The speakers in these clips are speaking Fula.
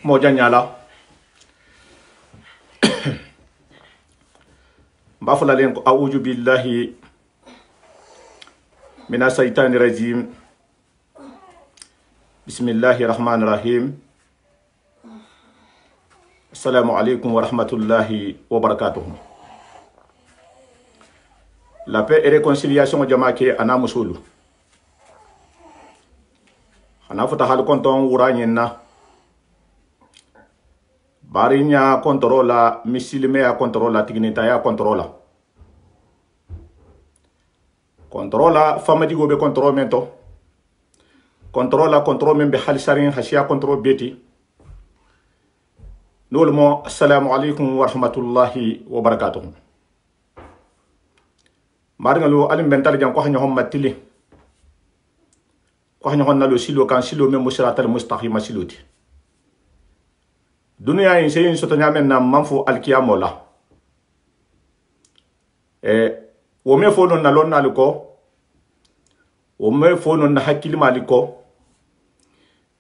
mojanyala bafalalen ko a'udhu billahi minas shaitanir rajim bismillahir rahmanir rahim assalamu alaikum wa rahmatullahi wa barakatuh. La paix et réconciliation jamake ana musulu ana fata hal konton wuranyenna barinya controla misilme ya controla tignita ya controla famadi gobe control mento control membe halisarin hasiya control beti nolmo assalamu alaikum wa rahmatullahi wa barakatuh. Maringalo alim bental jang ko hanya hommatili ko hanya honna lo silo kan silo me musratal mustaqima siloti dunia yin sey soto nyamen na manfo alkiyamola wo me fo non na lon naliko wo me fo non na hakili maliko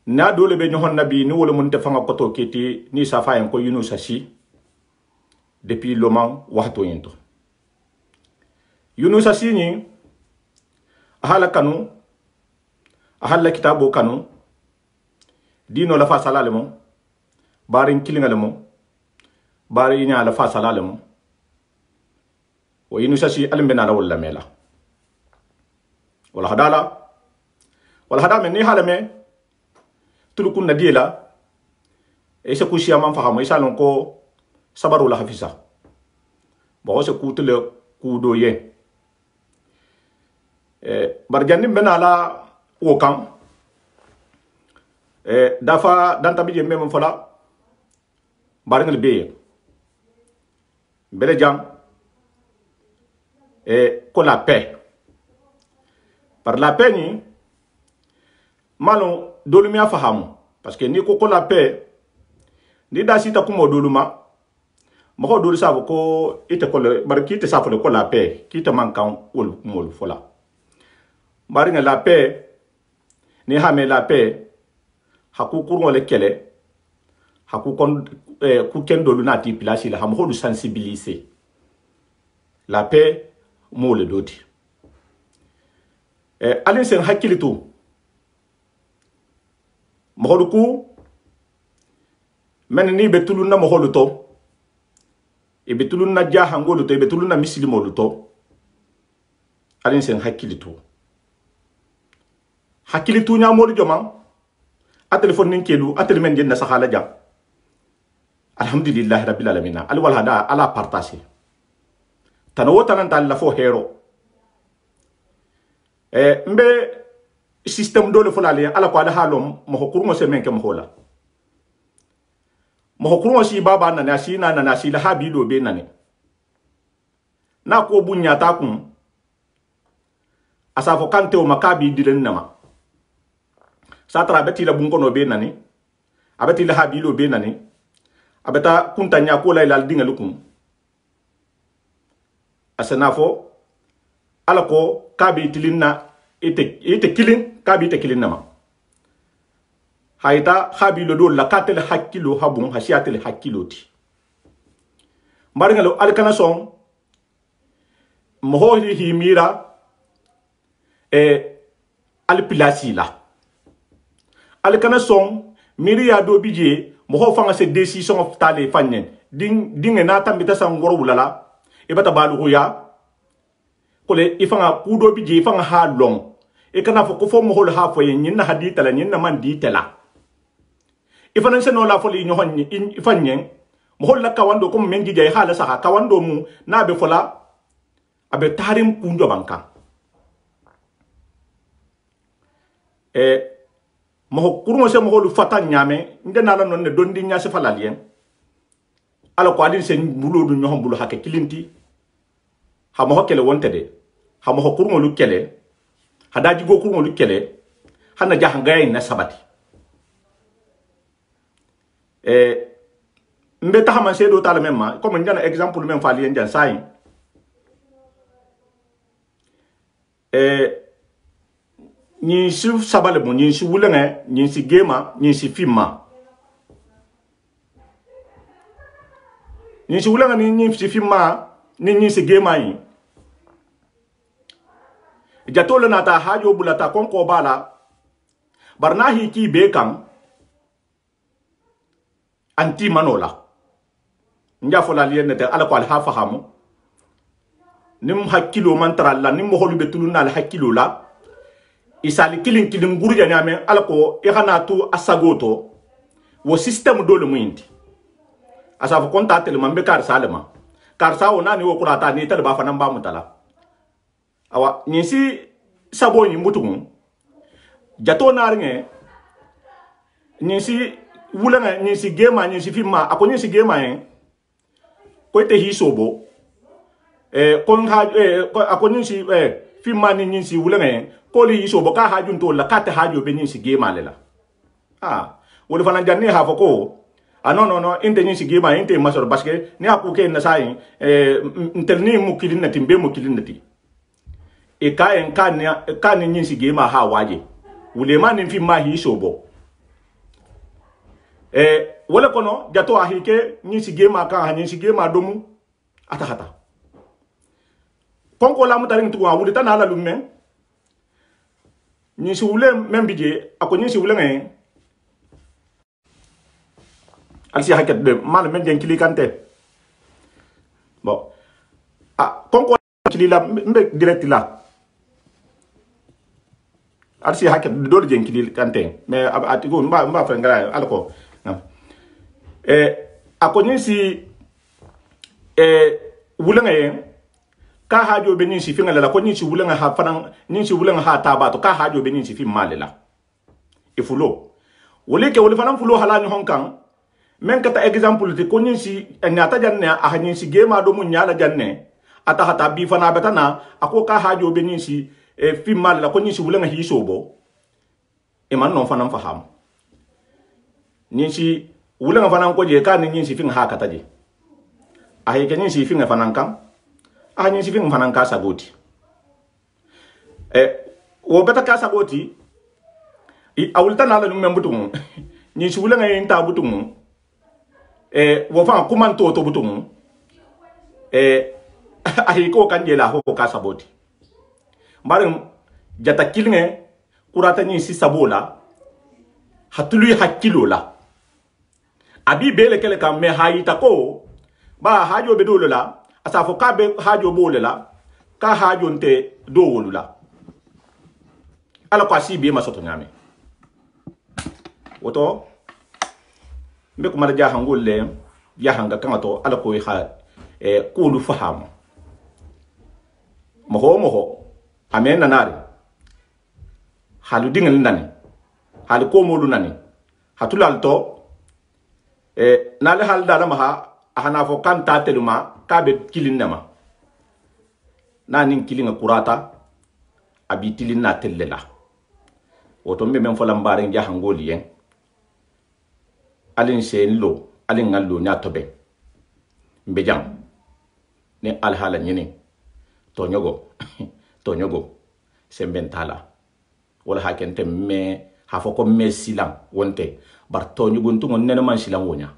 na dole be nyohon nabi ni wala mun defanga koto keti ni safa en ko Yunus asi depuis loman waxto yento Yunus asi ni ahala kanu ahala kitabo kanu dino la fa salalemo barin kilingalemo bari nya la fa salalemo wa Yunus asi alimbena la wala mela wala hadame ni halame tulukun nadiela ese kushia man fahamo isa lon ko sabaru la hafisa bo se kutule kudoye barjannim benala wokam dafa dantabije mem fola baringal beye bele jam ko la paix par la paix ni malon dolumia fahamu parce que ni ko la paix ni da sita kumo doluma mako dolu sabo ko ite ko barki te safo ko la paix ki te mankan wol mol fola baringa la paix ni hame la paix haku kurmo le kele haku kon ku ken dolu na ti place la hamho du sensibiliser la paix mo le doti alin sen hakilitu moholuku men ni betuluna moholuto e betuluna jahangolo to e betuluna misilimo to alin sen hakilitu nya molu joma a telephone nin kelu a telemen den na sahala jam alhamdulillah rabbil alamin al wal hada ala partager tanawo tanan dal la fo hero mbe système dole fulale ala ko ala halom mo kurmo se men ke mo hola mo kurmo si baba na nasi na nasi la habi do be nane na ko bunya ta kun asafo kante o makabi dilen nama satra beti la bunko no be nane abeti la habi do be nane abeta kuntanya ko la ilal dingalukum asanafo ala ko kabi tilinna ite kilin kabi te kilin nama hayta habilo do la katel hakilo habun hasiatel hakiloti maringalo alkana son mohori himira alpilasi la alkana son miriya do bije moho fanga se decision of tale fanyen ding na tambita san ngoro wulala ibata balu ya kole ifanga kudo bije ifanga ha long e kana fo ko fo mo hol ha fo yin na hadita la yin na man ditela ifana se no la fo li nyohon ni ifanyen mo hol la kawando ko men gije hala sa kawando mu na be fola abe tarim kunjo banka mo kurmo se mo hol fata nyame ndena la non ne dondi nya se fala lien ala ko adin se bulu du nyohon bulu hakke kilinti ha mo hokkele wonte de ha mo kurmo lu kele hadaji go kurmo lu kele hana jahangay na sabati mbe tahama sedo tala memma comme ndana exemple même fali ndan sai ni su sabale mo ni su wulanga ni si gema ni si fima ni si wulanga ni si fimma ni si gema yi jatolo nata hajo bulata konko bala barna hi ki be kan anti manola nja fola liyen nete ala ko al hafa hamu nim hakkilo man taralla nim mo holu betuluna al hakkilo la isali kilin burja nyame ala ko e xana tu asagoto wo system do le muindi asa fo konta tel mambe kar salema kar sa wona ni wo kurata ni tel ba fa namba mutala awa ni si sabo ni mutumu jato narnge ni si wulanga ni si gema ni si fima akoni si gema en ko te hisobo kon ha akoni si fima ni si wulanga ko li hisobo ka hajun to la ka te hajo be ni si gema lela wole fana janni ha foko no inte ni si gema inte masor parce que ni akuke na sai interni mukilin na timbe mukilin nati e ka en kan ni si gema ha waje wule ma ni fima hisobo wala kono jato ahike ni si gema kan ni si gema domu ata konko la mutarin tu wule tan ala lumme ni si wule membije ako ni si wule ngai alsi haket de mal men den kilikante bon konko kilila mbe direct la alsi haket do de kilikante mais atigo mba fa ngara alko akoni si wulanga yen ka hajo be ni si finga la ko ni si wulanga ha fanan ni si wulanga ha tabato ka hajo be ni si fi malela ifulo wole ke wole fanan fulo halani honkan men kata example te ko ni si nyata janne a ni si gema do mun nyala janne ata hata bi fana betana ako ka hajo be ni si fi malela ko ni si wulanga hi sobo e man non fanan faham ni si wulanga fanan ko je ka ni si finga ha kata je a he kenyi si finga fanan kan a ni si finga fanan ka sagoti wo beta ka sagoti i awulta na la numem butum ni si wulanga yin ta butum wo fa kuman to butum a he ko kan je la ho ka saboti mbarum jata kilnge kurata ni si sabola hatului hakilo la abi bele kele kam me hayita ko ba hajo be dolo la asafo ka be hajo bole la ka hajo nte do wolula ala ko asibi ma soto nyame woto mbe ko mara jahangol le jahanga kangato ala ko ha ko lu faham moho amena nari halu dingal nani halu ko molu nani hatulal to nale hal dala maha ahana fo kan ta teluma ka be kilin nama nanin kilinga kurata abi tilin na tellela woto mbe men fo lambare nja hangoli yen alin senlo alin ngallo nya tobe mbe jam ne alhala nyini to nyogo sembentala wala hakente me hafo ko me silam wonte bar to nyuguntu ngon nena man silam wonya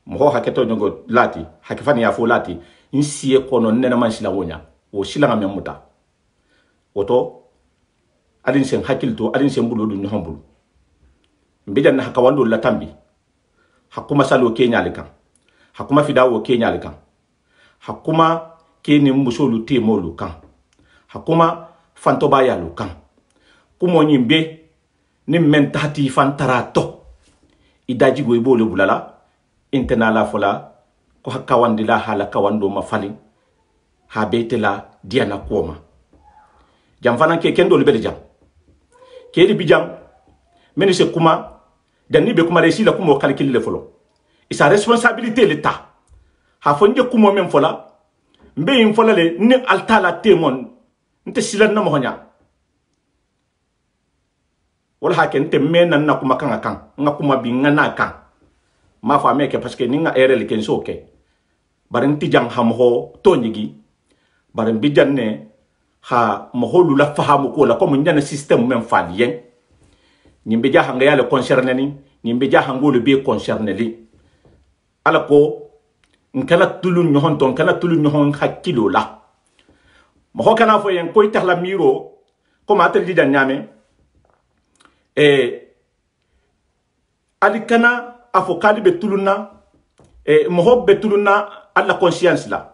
mo haketo nyugo lati hakifani ya fo lati insiye kono nena man silam wonya wo silanga memuta woto alin sen hakilto alin sen buludu no hambulu mbijan na hakawando la tambi hakuma salo kenya likan hakuma fidawo kenya likan hakuma keni musolu temolu kan hakuma fantoba ya lukan kumo nyimbe ni mentati fantarato idaji go ibole bulala internala fola ko hakawandila hala kawando mafali habetela diana koma jam fana ke kendo le jam kedi bijam meni se kuma dani be kuma resi la kuma calculer le folo et sa responsabilité l'état ha fonje kuma men fola mbe yin fola le ni altala temon nte silan na mohonya wala haken te mena na kuma kan nga kuma bi ngana kan ma fa meke parce que ninga erel ken soke barin ti jang ham ho tonyigi barin bijanne ha moholu la fahamu ko la comme nyana système men falien nyimbe ja hanga ya le concerné ni nyimbe ja hango le be concerné li ala ko nkala tulu nyohon ton kala tulu nyohon hakkilo la mo kana fo yen ko itala miro ko ma tel di nyame alikana afo kali betuluna mo betuluna alla conscience la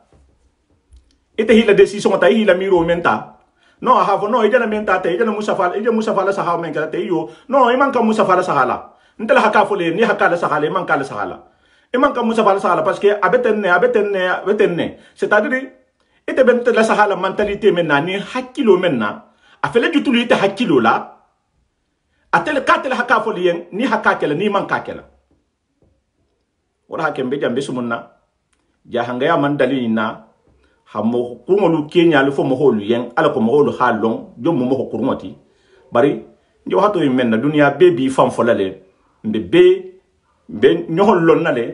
ite hila decision ta hila miro menta no ha fo no ijana menta te ijana musafa la saha men kala te yo no iman ka musafa la sahala ntela haka fo le ni haka la sahala iman ka la sahala iman ka musafa la sahala parce que abetenne c'est-à-dire ite bente la sahala mentalité menna ni hakilo menna afele jutulu ite hakilo la atel katel haka fo lien ni haka kala ni man ka kala wala hakembe jambe sumunna jahanga ya mandalina hamo kurngolu kenya le fo mo holu yen ala ko mo holu halon jom mo ko kurngoti bari njo hato men na dunia bebi fam folale be nyohol lon nale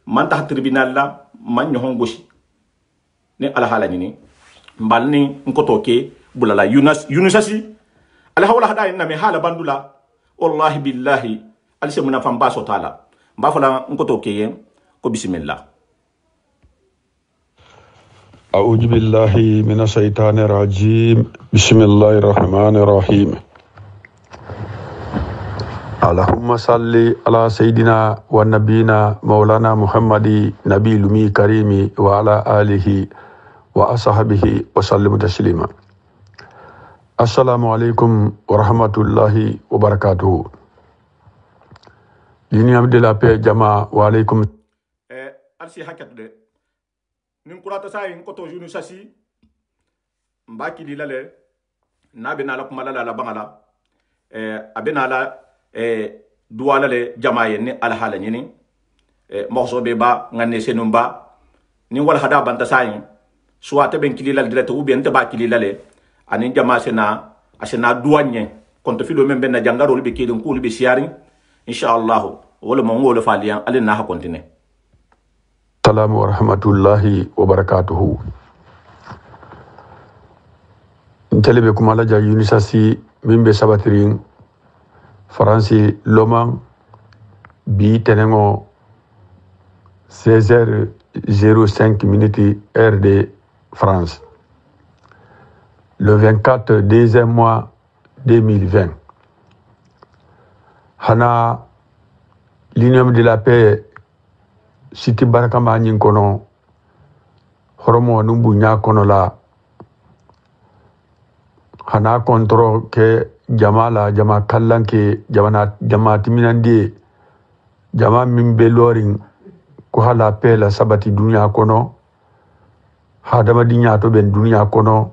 man ta tribunal la man nyohon goshi ne ala hala ni mbalni nkoto ke bulala yunusasi ala hawla hada inna me hala bandula wallahi billahi alse muna fam baso taala mba fala nkoto ke yen ko bismillah. أعوذ بالله من الشيطان الرجيم بسم الله الرحمن الرحيم اللهم صل على سيدنا ونبينا مولانا محمد نبي الأمي كريم وعلى آله وأصحابه وسلم تسليما السلام عليكم ورحمة الله وبركاته لين عبد الله جماعة وعليكم أرسي حكت nin kurata sa in koto junu sasi mbaki dilale na be na la kuma la bangala abena la duwala le jamaaye ni alhala nyini morso be ba ngane senumba ni wal hada banta sa in soit ben kilila direct ou bien te ba kilila le ani jamaa sena asena duwanye konto filo men ben na jangaro be kedin ko be siari inshallah wala mo ngolo falian alina ha kontine. Assalamu warahmatullahi wabarakatuhu. Ntelebe kumala ja unisasi mimbe sabatiring Faransi Loman bi tenengo 16h05 heure de France. Le 24 deuxième mois 2020. Hana l'Union de la paix siti barakama nyin kono horomo numbu nya kono la hana kontro ke jama kallan ke jama timinandi jama mimbe loring ko hala pela sabati dunya kono hadama dinya to ben dunya kono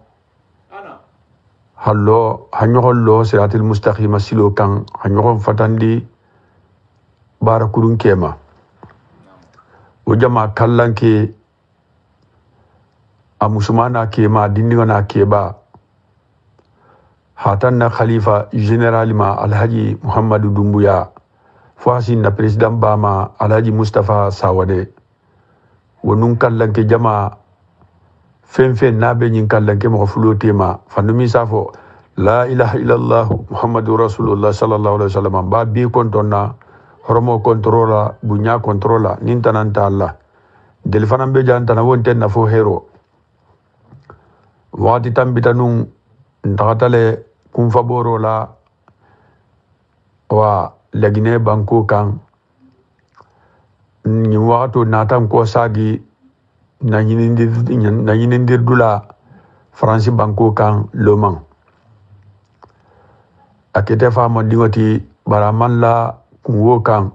hallo hanyohol siratil mustaqim silo kan hanyohon fatandi barakurun kema Ujama kallan ke a musumana ke ma dindingana ke ba hatan na khalifa general ma alhaji Muhammadu Dumbuya fasin na president bama alhaji Mustafa Sawade wonun kallan ke jama fen na be nyin kallan ke mo fulo tema fandumi safo la ilaha illallah Muhammadu Rasulullah sallallahu alaihi wasallam ba bi kontonna horomo controla bunya controla nintananta Allah del fanam be jantana wonten na fo hero wati tambita nun ntakatale kun faboro la wa lagine banko kan ni wato natan ko sagi na yinindir dula France banko kan Loman akete famo dingoti baraman la kunwo kan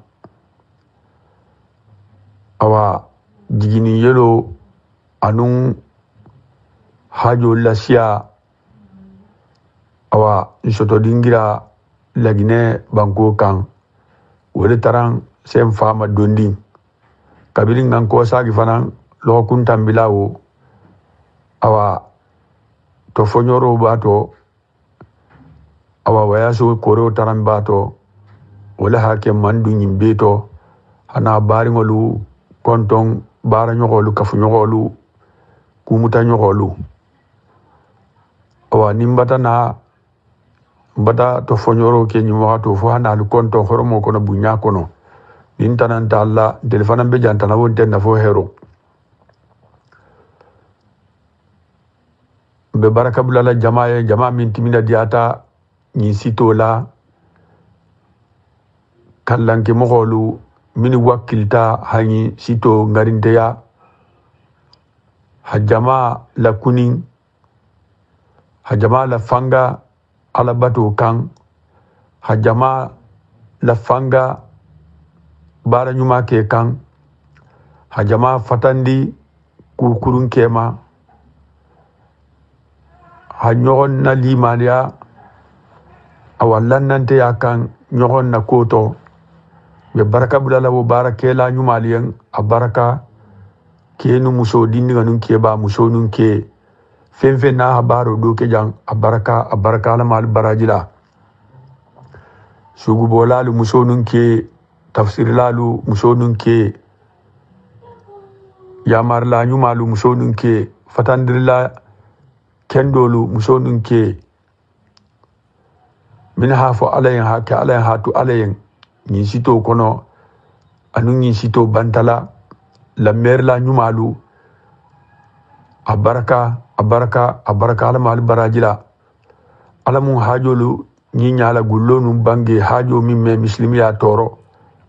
awa jigini yelo anun hajo lasia awa nsoto dingira lagine banko kan wole taran sem fama dondi kabilin nan ko sagi fanan lo kun tambilawo awa to fonyoro bato awa wayaso koro taran bato wala hake mandu nyimbeto hana bari ngolu konton bara nyogolu kafu nyogolu kumuta nyogolu awa nimbata na mbata to fonyoro ke nyimo to fo hana lu konton horomo kono bunya kono nintananta alla telefana be jantana wonte na fo hero be baraka bulala jama min timina diata ni sitola kallanke mogolu mini wakilta hani sito ngarindeya hajama la kunin hajama la fanga ala bato kan hajama la fanga bara nyuma ke kan hajama fatandi kukurun kema hanyogon na limaniya awallan nante yakan nyogon na koto be baraka bulala wo barake la nyumaliyen a baraka kenu muso dindi ganun ke ba muso nun ke fenfe na habaro do ke jang a baraka la mal barajila sugu bolalu muso nun ke tafsir lalu muso nun ke yamar la nyumalu muso nun ke fatandirla kendolu muso nun ke min hafo alayen hake alayen hatu alayen nyin sito kono anu nyin sito bantala la mer la nyumalu abaraka ala mal barajila ala mun hajolu nyi nyala gullonu bange hajo min me muslimiya toro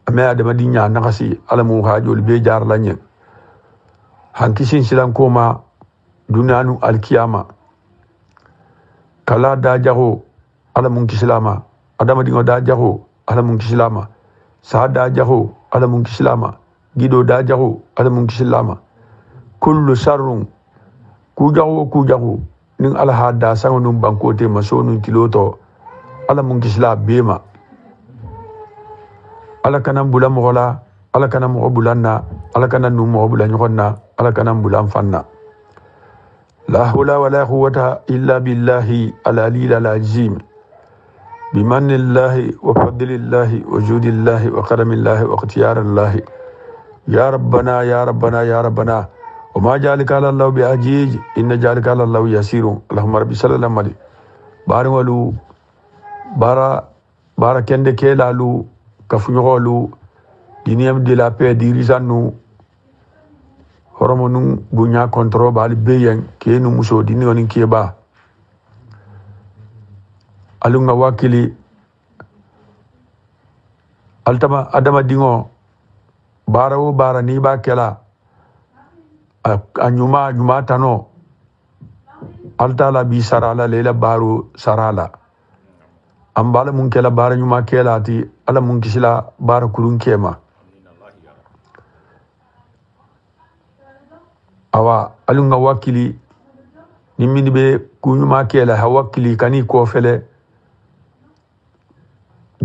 ame adama dinya nakasi ala mun hajolu be jar lanye hankisin silan koma dunanu alkiyama kala da jaho ala mun kislama adama dingo da jaho ala mun kislama saada jaho ala mun kislama gido da jaho ala mun kislama kullu sarrun ku jaho nin ala hada sangonum bankote masonun tiloto ala mun kisla bema ala kanam bulam gola ala kanam bulanna ala kanam num bulan yonna ala kanam bulan fanna la hawla wala quwwata illa billahi al-aliyyil azim بمن الله وفضل الله وجود الله وكرم الله واختيار الله يا ربنا يا ربنا يا ربنا وما جعلك على الله بعجيج إن جعلك على الله يسير اللهم ربي صلى الله عليه بارولو بارا كند كيلالو كفنيولو دينيام دي لا بي ديريزانو هرمونو بونيا كونترو بالي بيين كينو موسو دينيونين كيبا alunga wakili altama adama dingo bara ni ba kela anyuma tano altala bi sarala lela baru sarala ambala mun kela bara nyuma kela ti ala mun kisila bara kurun kema awa alunga wakili nimini be kunyuma kela hawakili kani ko fele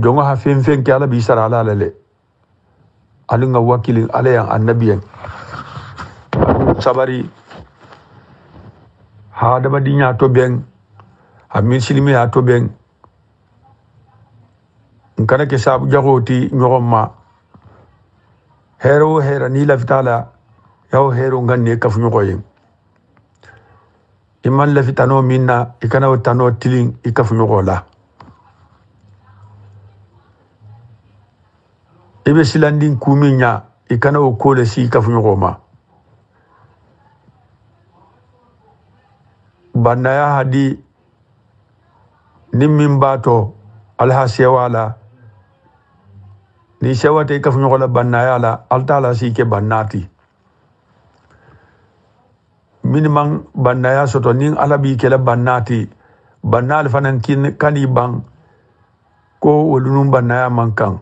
jonga ha fen ke ala bi sara ala lele alunga wakilin alayan annabiyan sabari ha dama dinya to ben ha min silimi ha to ben nkana ke sabu jagoti nyogomma hera ni la vitala yaw hero nganne kafu nyogoyen iman la vitano minna ikana wotano tilin ikafu nyogola ibe silandin kuminya ikana o kole si kafu nyogoma banaya hadi nimmin bato alha sewala ni sewate kafu nyogola banaya la altala si ke bannati minimang banaya soto nin alabi kele bannati bannal fanan kin kani bang ko wolunum banaya mankan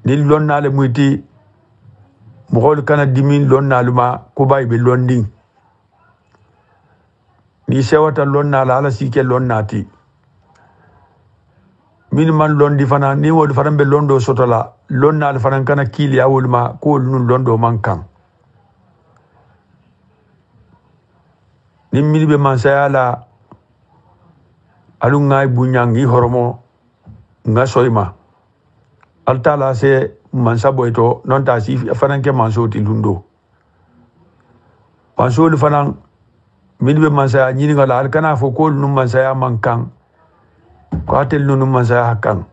nin lonnale muyti mogol kana dimin lonnaluma ko bay be londing ni sewata lonnala ala sike lonnati min man londi fana ni wodi fana be londo sotola lonnal fana kana kili awulma ko nun londo mankan nin min be mansayala alungay bunyangi horomo ngasoyma altala se mansa boyto non ta si fananke manso ti lundo manso lu fanan min be mansa nyini ngala alkana fo ko num mansa ya mankan ko atel num mansa ya hakan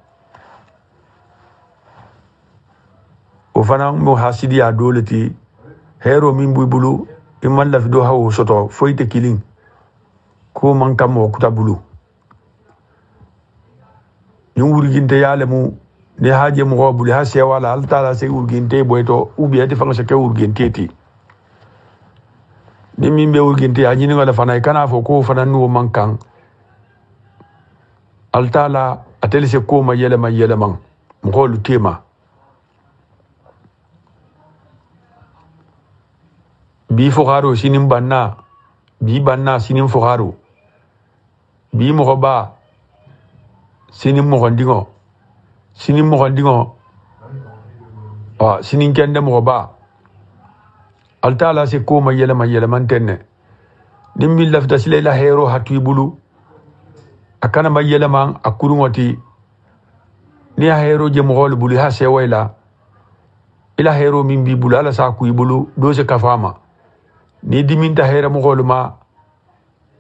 fana mo hasidi ya doleti hero min bulu imman la do hawo soto foyte killing ko man kam mo kuta bulu ni wurginte yale mu ne haje mo gobuli ha se wala altala se wurginte boyto ubi ati fanga se ke wurginte ti ni min be wurginte a nyini wala fana kana fo ko fana no man kan altala ateli se ko ma yele man mo holu tema bi fogaro sinin banna bi banna sinin fogaro bi mo ba sinin mo ndingo sinin kende mo ba altala se ko ma yele man tenne nimmi lafta silela hero hatu bulu akana ma yele man akurungoti ni hero je mo hol bulu ha se wayla ila hero min bi bulu ala sa ku bulu do se kafama ni diminta hera mo holuma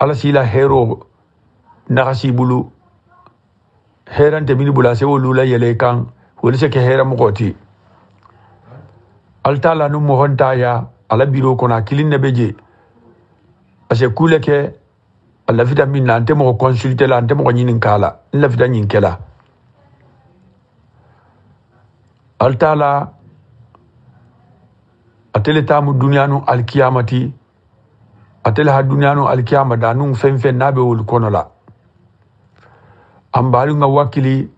ala sila hero nakasi bulu herante min bula se wolula yele kan woni se ke hera mo goti altala no mo honta ya ala biro kona kilinne beje ase kule ke ala vitamin ante mo consulter la ante mo nyinin kala la vitamin kala altala atele tamu dunyanu alkiyamati atele ha dunyanu alkiyama danun fen nabe wol konola ambalu nga wakili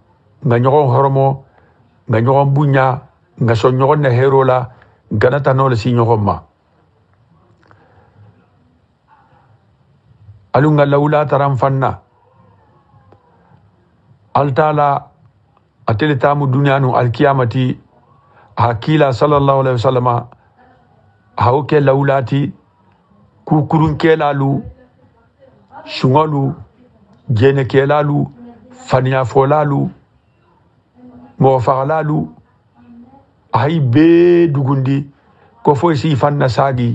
nga nyogon horomo nga nyogon bunya nga so nyogon na herola ngana tanole si nyogon ma alu nga lawla taram fanna altala atele tamu dunyanu alkiyamati hakila sallallahu alaihi wasallama hawke lawlati kukurun kelalu shungalu jene kelalu fania folalu mo fagalalu ay be dugundi ko fo si fanna sagi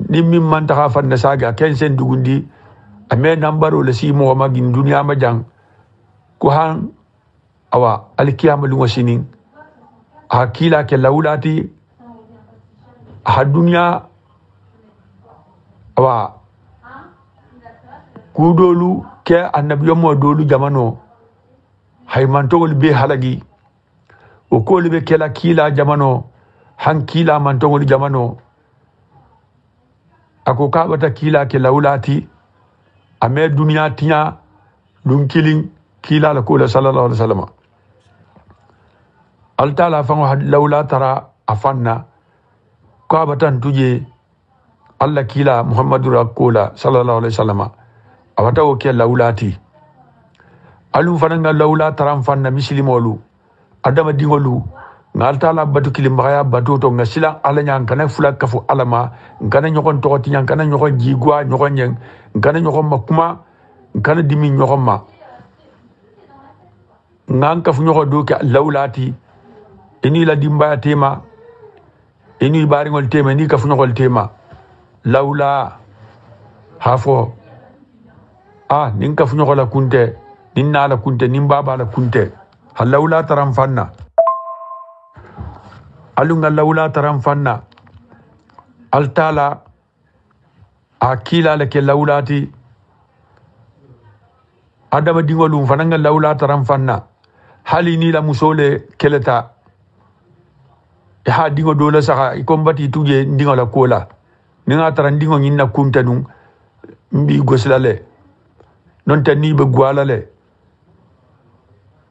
nimmi man ta fanna sagi kensen dugundi ame nambaro le si mo magin dunya majang ko han awa alkiyama lu wasinin hakila ke lawlati hadunya awa kudolu ke annabiyo mo dolu jamano haymantogol be halagi o koli be kela kila jamano han kila mantogol jamano ako kabata kila ke lawlati ame dunya tinya dun kilin kila la kula sallallahu alaihi wasallam altala fango lawla tara afanna kabatan tuje alla kila muhammadu rakkula sallallahu alaihi wasallam awata o ke lawlati alu fananga lawla taram fanna muslimolu adama dingolu ngaltala batu kilim baya batu to ngasila ala nyang kana fula kafu alama ngana nyokon tokoti nyang kana nyokon jigwa nyokon nyeng ngana nyokon makuma ngana dimi nyokon ma ngan kafu nyokon do ke lawlati ini la dimba tema ini bari ngol tema ni kafu nyokol tema lawla hafo nin kafu nyokola kunte nin nala kunte nin baba la kunte halawla taram fanna alunga lawla taram fanna altala akila leke lawlati adama dingolum fananga lawla taram fanna hali ni la musole keleta ha dingo dola saka ikombati tuje ndingola kola ninga tarandingo nyinna kuntanu mbi goslale non tani be gwalale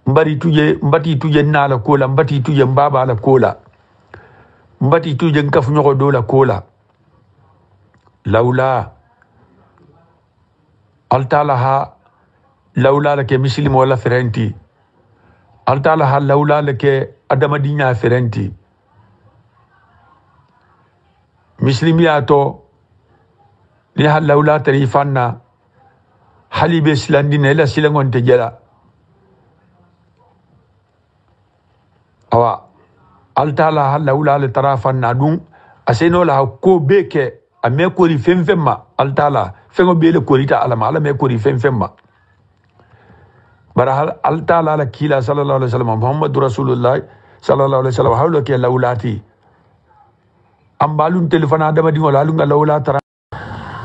mbati tuje nala kola mbati tuje mbaba la kola mbati tuje nkafu nyoko dola kola lawla altala ha lawla lake muslim wala ferenti altala ha lawla lake adama dinya ferenti muslimiyato ni ha lawla tarifanna halibe silandine ila silangon tejela awa altala ha lawla le tarafanna dum aseno la ko beke ame ko ri femfemma altala fengo bele ko rita alama ala me ko ri femfemma bara altala la kila sallallahu alaihi wasallam muhammadur rasulullah sallallahu alaihi wasallam hawlo ke lawlati ambalun telefona adama dingo lalunga lawla tara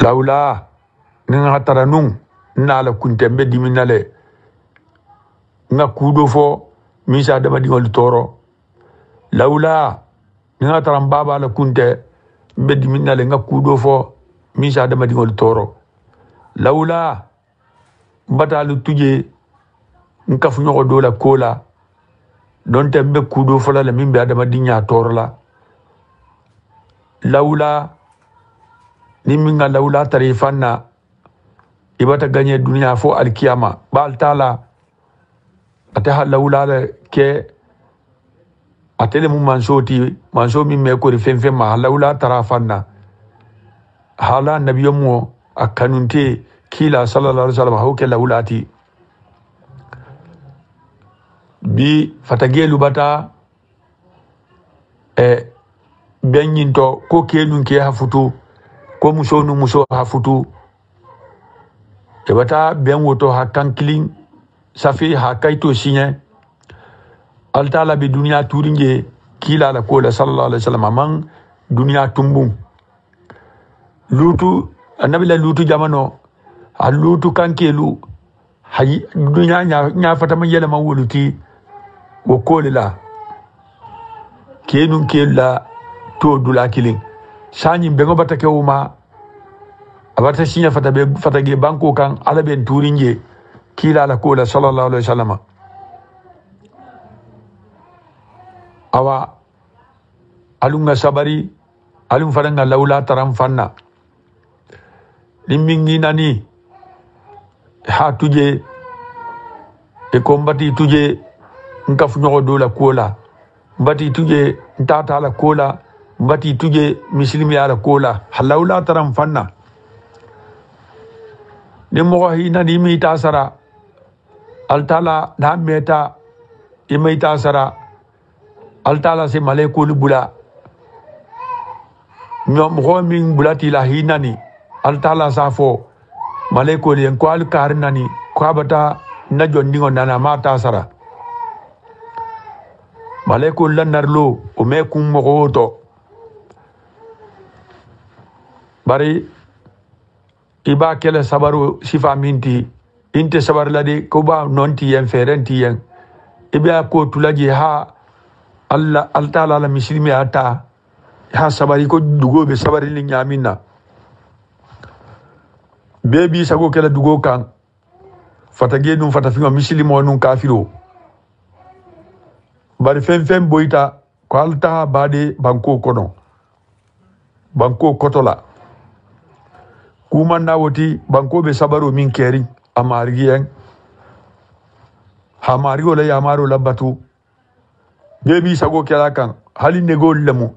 lawla nga taranun na la kuntembe diminale nga kudo fo misa adama dingo toro lawla nga taram baba la kunte be diminale nga kudo fo misa adama dingo toro lawla mbatalu tuje nkafu nyoko dola kola don tembe kudo fola la mimbe adama dinya torla lawla niminga lawla tarifanna ibata ganye dunia fo alkiyama bal tala ataha lawla ke atele mu manso mi me ko fenfe ma lawla tarafanna hala nabiyomo akanunte kila sallallahu alaihi wasallam hawke lawlati bi fatagelu bata benyinto ko kenun ke hafutu ko muso hafutu bata ben woto hakankilin safi hakaito sinye altala bi dunia turinge kila la ko la sallallahu alaihi wasallam man dunia tumbum lutu annabi la lutu jamano alutu kankelu hay dunia nya fata man yela man woluti wo kolela kenun kella to dula kilin sanyi bengo batake uma abata sinya fatage banko kan alaben turinge kila la kola sallallahu alaihi wasallam awa alunga sabari alun faranga laula taram fanna limingi nani ha tuje e kombati tuje nkafu nyogo dola kola mbati tuje ntata la kola mbati tuje mislimi ala kola halawla taram fanna ni mo hina ni mi tasara altala na meta imi tasara altala se malekul bula nyom ho min bulati la hina ni altala safo malekul en ko al karnani ko abata na jondingo nana ma tasara malekul lanarlo o me kum mo goto bari iba kele sabaru sifa minti inte sabar ladi ko ba nonti yen ferenti yen ibe ko tulaji ha Allah altala la muslimi ata ha sabari ko dugo be sabari li nyamina bebi sago kele dugo kan fatage dum fata fingo muslimo nun kafiro bari fem boita ko alta bade banko kono banko kotola kuma nawoti banko be sabaro min keri amariyen hamarigo la yamaro labatu bebi sago kala kan hali negol lemu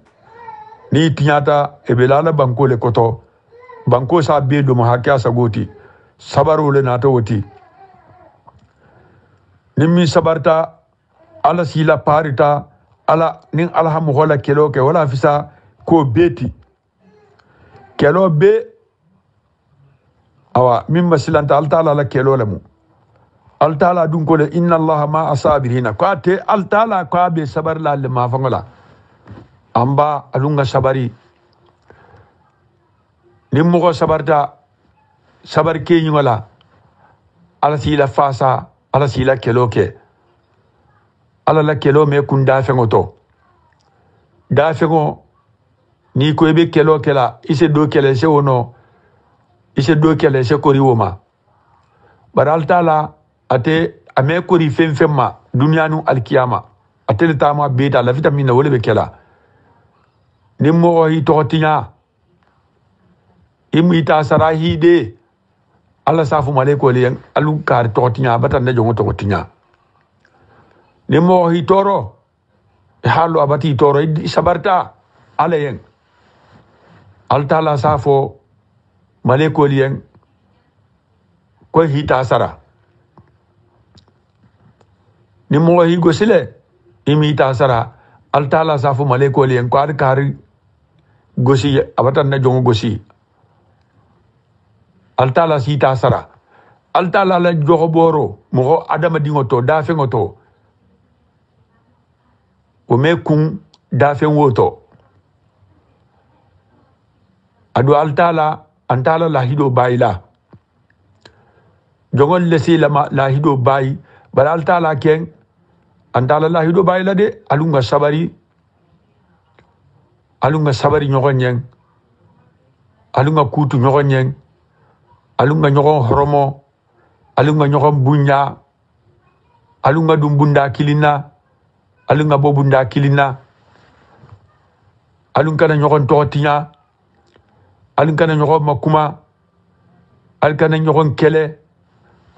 ni tinyata e belala banko le koto banko sa be do ma hakya sagoti sabaro le nato woti nimmi sabarta ala sila parita ala nin alhamu hola kelo ke wala fisa ko beti kelo be awa mimma silanta altala la kelo lemu altala dun ko le inna allaha ma asabirina ko te altala ko be sabar la le ma fangola amba alunga sabari nimmo ko sabarta sabar ke nyingola ala sila fasa ala sila kelo ke ala la kelo me kun dafengo to dafengo ni ko ebe kelo kela ise do kele se wono ise do kele se kori woma baral tala ate ame kori femma dunyanu alkiyama ate tama beta la vitamine wole be kela nimmo hi totinya imi ta sarahi de ala safu maleko le alu kar totinya batan na jongo totinya nimmo hi toro halu abati toro sabarta alayen altala safo maleko liyen ko hita sara nimmo hi gosile imi ta sara altala safo maleko liyen ko ar kar gosi abatan na jongo gosi altala sita sara altala la jogo boro mo adama dingo to da fe ngoto o me kun dafen woto adu altala antala lahido bayila jongol lesi lama lahido bayi bal altala ken antala lahido bayila de alunga sabari nyogonyen alunga kutu nyogonyen alunga nyogon horomo alunga nyogon bunya alunga dumbunda kilina alunga bobunda kilina alunga na nyogon totinya alunga na nyogon makuma alunga na nyogon kele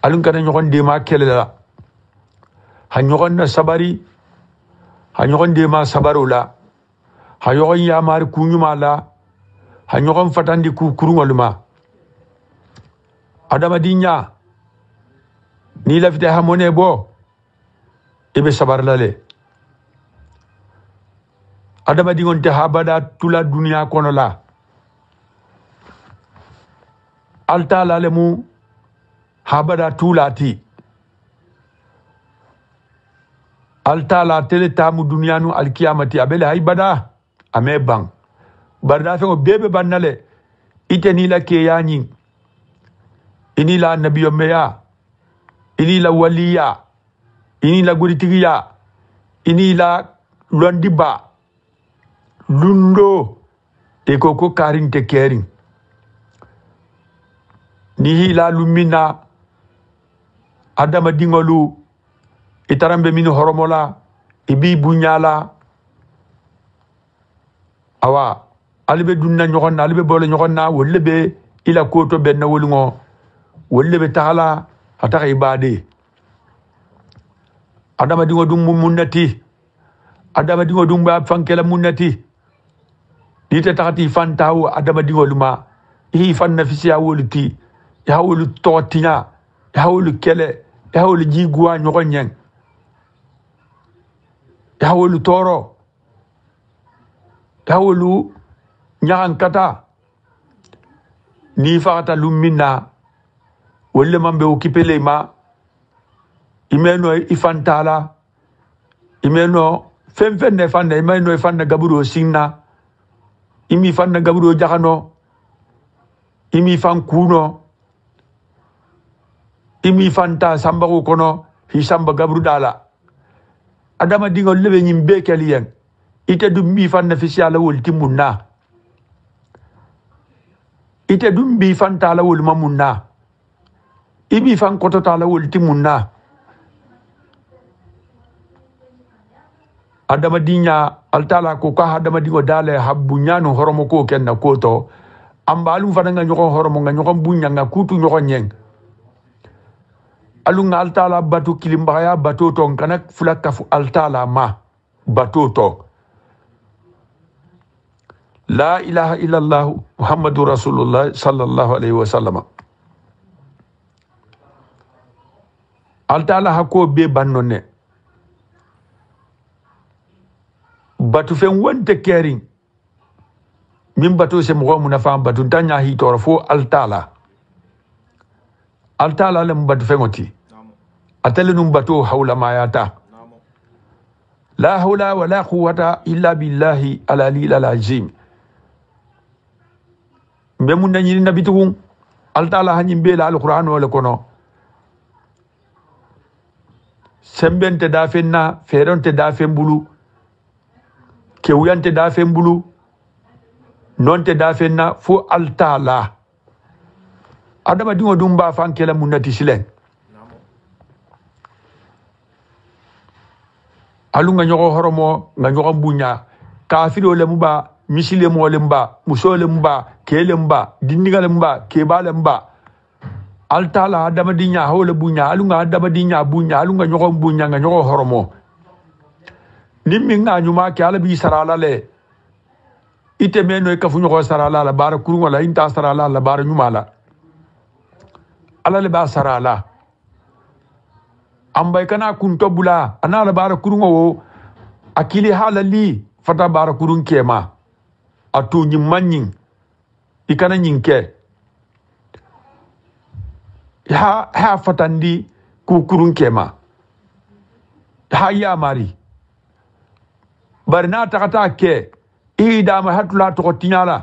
alunga na nyogon dema kele la ha nyogon na sabari ha nyogon dema sabarola ha nyogon yamar kunyuma la ha nyogon fatandi ku kurungoluma adama dinya ni lafite hamone bo ibe sabar lale adama dingon te habada tula dunia kono la alta lalemu habada tulati alta la tele tamu dunia nu alkiyamati abele haibada ame bang barda fe bebe banale ite ni la ke yani ini la nabiyo meya ini la waliya ini la guritigiya ini la londiba lundo te koko karin te kering ni la lumina adama dingolu itarambe min horomola ibi bunyala awa alibe dunna nyogon alibe bolo nyogon na wollebe ila koto benna wolungo wollebe taala hataka ibade adama dingo dum munnati adama dingo dum ba fankela munnati dite takati fantawo adama dingo luma hi fanna fisiya woluti ya wolu totinya ya wolu kele ya wolu jiguwa nyogonyen ya wolu toro ya wolu nyahan kata ni fakata lumina wolle mambe okipele ma imeno ifantala imeno femfenne fanne imeno fanne gaburo sinna imi fanne gaburo jakano imi fan kuno imi fanta samba ko kono hisamba gabru dala adama dingo lebe nyimbe kaliyen ite dum mi fanne fisiala wol timunna ite dum bi fanta la wol mamunna ibi fan kotota la wol timunna adama dinya altala ko ka adama dingo dale habbu nyanu horomo ko kenna koto ambalum fananga nyoko horomo nga nyoko bunya nga kutu nyoko nyeng alunga altala batu kilimbaya batu ton kanak fulakafu altala ma batu to la ilaha illallah muhammadu rasulullah sallallahu alaihi wasallam altala hako be bannone batu fen wonte kering min batu se mo mu nafa batu tanya hi toro fo altala lem batu fengoti atele num batu hawla mayata la hawla wala quwwata illa billahi al-aliyyil azim be mun nani nabitu altala hanyi be la alquran wala kono sembente da fenna feronte da fembulu kewuyante da fembulu nonte da fenna fo altala adama dingo dum ba fankela munati silen alunga nyoko horomo nga nyoko bunya kafiro le muba misile mo le mba musole mba kele mba dindigale mba kebale mba altala adama dinya hawle bunya alunga adama dinya bunya alunga nyoko bunya nga nyoko horomo nimmi nga nyuma ke ala bi sarala le ite meno e kafu nyoko sarala la bara kurungo la inta sarala la bara nyuma la ala le ba sarala ambay kana kun tobula ana la bara kurungo wo akili halali fata bara kurun kema atu nyimmanyin ikana nyinke ha fatandi ku kurun kema ha ya mari bari na takata ke i dama hatula to tinyala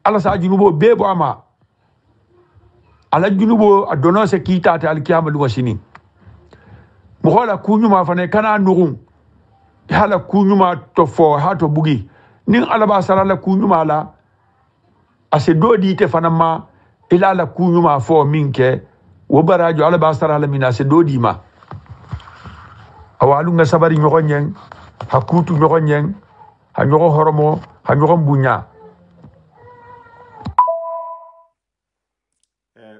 ala sa junubo bebo ama ala junubo adono se kita ta alkiyama lu wasini mo hola kunyuma fane kana nugun hala kunyuma to fo hato bugi nin ala ba sarala kunyuma la ase dodi te fanama ila la kunyuma fo minke wo barajo ala ba sarala mina se dodi ma awalu nga sabari nyoko nyeng hakutu nyoko nyeng ha nyoko horomo ha nyoko mbunya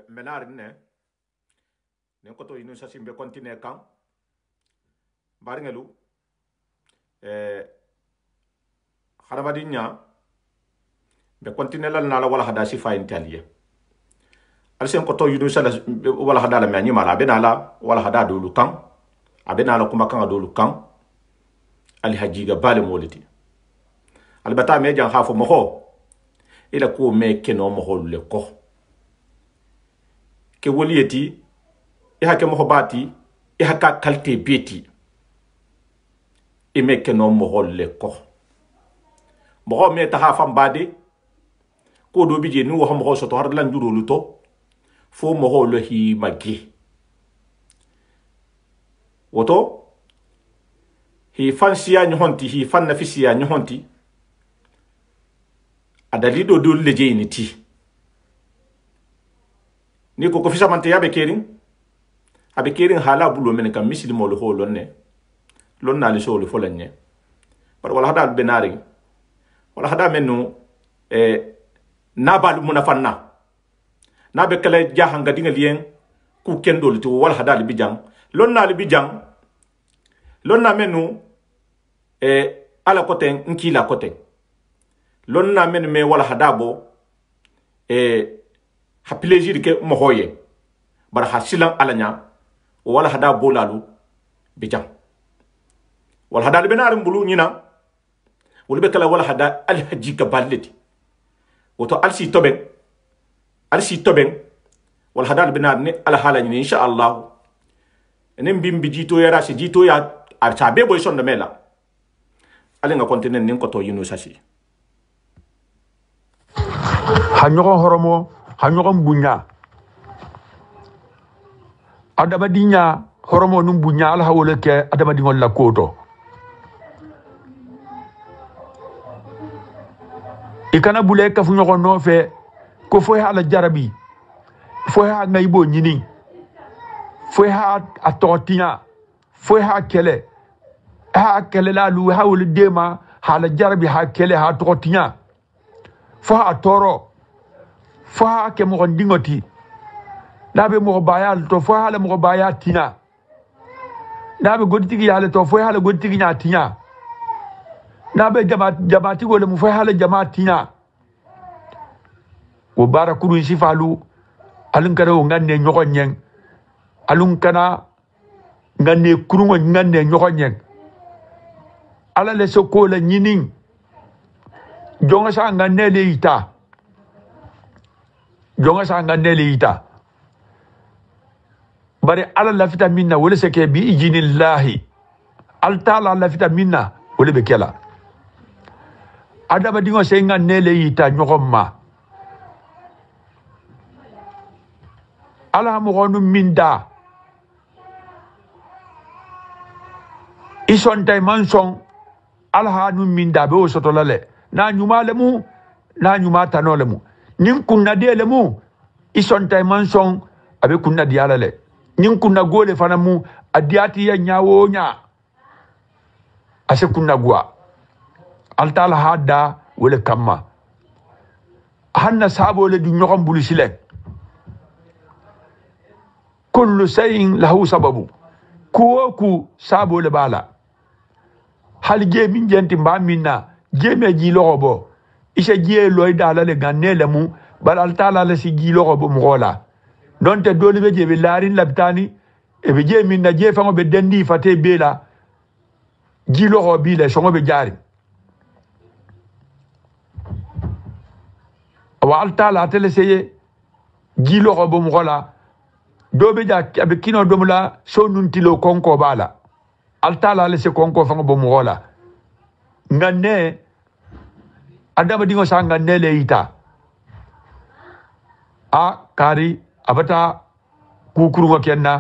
menar ne ko to inu sa simbe continue kan barngelu harabadinya be continue la nala wala hada sifa intaliye alsen ko to inu sa wala hada la mani mala be nala wala hada do lukan abena la kuma kan do lukan al hajiga bale moliti albata me jan hafo mo ila ko me keno mo le ko ke woliyeti e hake mo bati e haka kalte beti e me keno mo le ko mo me ta hafa mbade ko do bije ni wo mo so to har lan juro luto fo mo lo hi magi woto hi fansiya nyonti hi fanna fisiya nyonti adalido do leje initi ni ko fisa mante yabe kerin hala bulo men kam misli mo lo holonne lon na le so lo folanye par wala hada benari wala hada menu nabal munafanna nabe kala jahanga dinga lien ku kendol to wala hada le bijang lon na le bijang lon na menu ala koten nkila koten lon na menu me wala hada bo ha plaisir ke mo hoye bar hasilan alanya wala hada bolalu bijam wala hada benar mbulu nyina wala be kala wala hada al haji ka balleti woto alsi toben wala hada benar ni al halani insha Allah enen bimbi jito yara si jito ya arta be boy son de mela alinga kontinen nin ko to yinu sasi hanyoko horomo hanyoko mbunya adama dinya horomo num bunya al hawle ke adama dingol la koto ikana bule ka fu nyoko no fe ko fo hala jarabi fo ha ngaybo nyini fo ha atotinya fo ha kele la lu hawle dema hala jarabi ha kele ha totinya fo ha toro fo ha ke mo ndingoti nabe mo bayal to fo hala mo baya tina nabe godtigi yale to fo hala godtigi nya tina nabe jamaati gole mo fo hala jamaatinya wo barakuru sifalu alun kana o nganne nyoko nyeng alun kana nganne kurungo nganne nyoko nyeng ala le sokola nyinin jonga sa nganne le ita bari ala lafita minna wala seke bi ijinillahi altala lafita minna wala be kela adama dingo se nganne le ita nyogomma ala mo gonu minda ison tay manson ala hanu minda be o sotolale na nyuma lemu na nyuma tanolemu nin kunna de lemu ison tay manson abe kunna dialale nin kunna gole fanamu adiati ya nyawo nya ase kunna gwa altala hada wala kamma hanna sabo le du nyogom bulisile kullu shay'in lahu sababu ku sabo le bala hal je min jenti mba minna je me ji lobo isa je loy dala le ganele mu bal altala le si ji lobo mu gola don te doli be je be larin labtani e be je minna je fango be dendi fate bela ji lobo bi le songo be jari wa altala tele seye ji lobo mu gola dobe ja abe kino domula so nuntilo konko bala altala le se konko fango bo mugola nganne adama dingo sa nganne le ita a kari abata kukuru kenna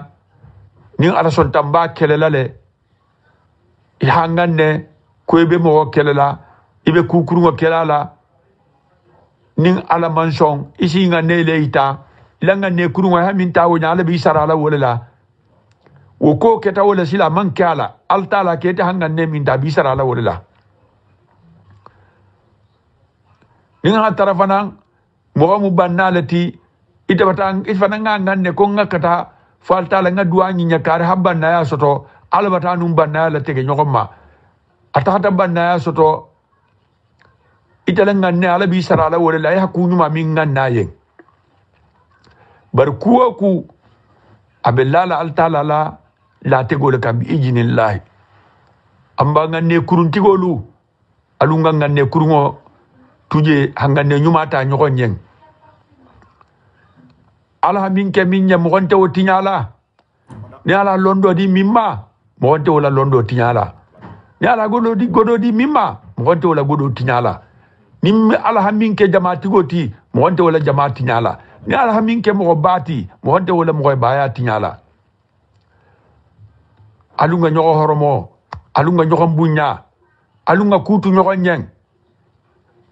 ni ala son tamba kelela le ya nganne ko be mo kelela ibe kukuru kelala ning ala manson isi nganne le ita ilanga ne kuru ha min tawo nyala bi sarala wala wo ko keta wala sila man kala altala keta hangan ne min da bi sarala wala ning ha tarafana mo mu bannalati ita batang ifana ngangan ne ko ngakata falta la ngadwa nyi nyakare habbanna ya soto albata num bannala tege nyogoma atata banna ya soto ita la nganne ala bi sarala wala ya hakunu ma min ngannaye bar kuwa ku abellala altala la tegole kam bi ijinillahi amba nganne kuruntigolu alunga nganne kurungo tuje hanganne nyumata nyoko nyeng ala minke minya mo gonte o tinyala ni ala londo di mimma mo gonte wala londo tinyala ni ala godo di mimma mo gonte wala godo tinyala ni ala minke jamaati goti mo gonte wala jamaati tinyala ni ala minke mo bati mo gonte wala mo baya tinyala alunga nyoko horomo alunga nyoko mbunya alunga kutu nyoko nyeng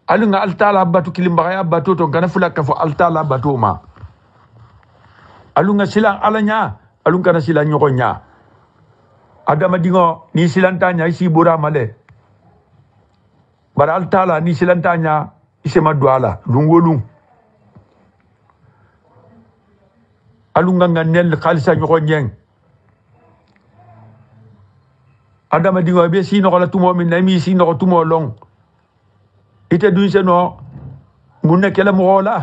alunga altala batu kilimbaya batu to kana fulaka fo altala batu ma alunga silang alanya alunga na silang nyoko nya adama dingo ni silantanya isi bura male bara altala ni silantanya isi madwala lungolung alunga nganel khalisa nyoko nyeng adama dingo be sino kala tumo min nami sino ko tumo long ite dun seno munne kala mo wala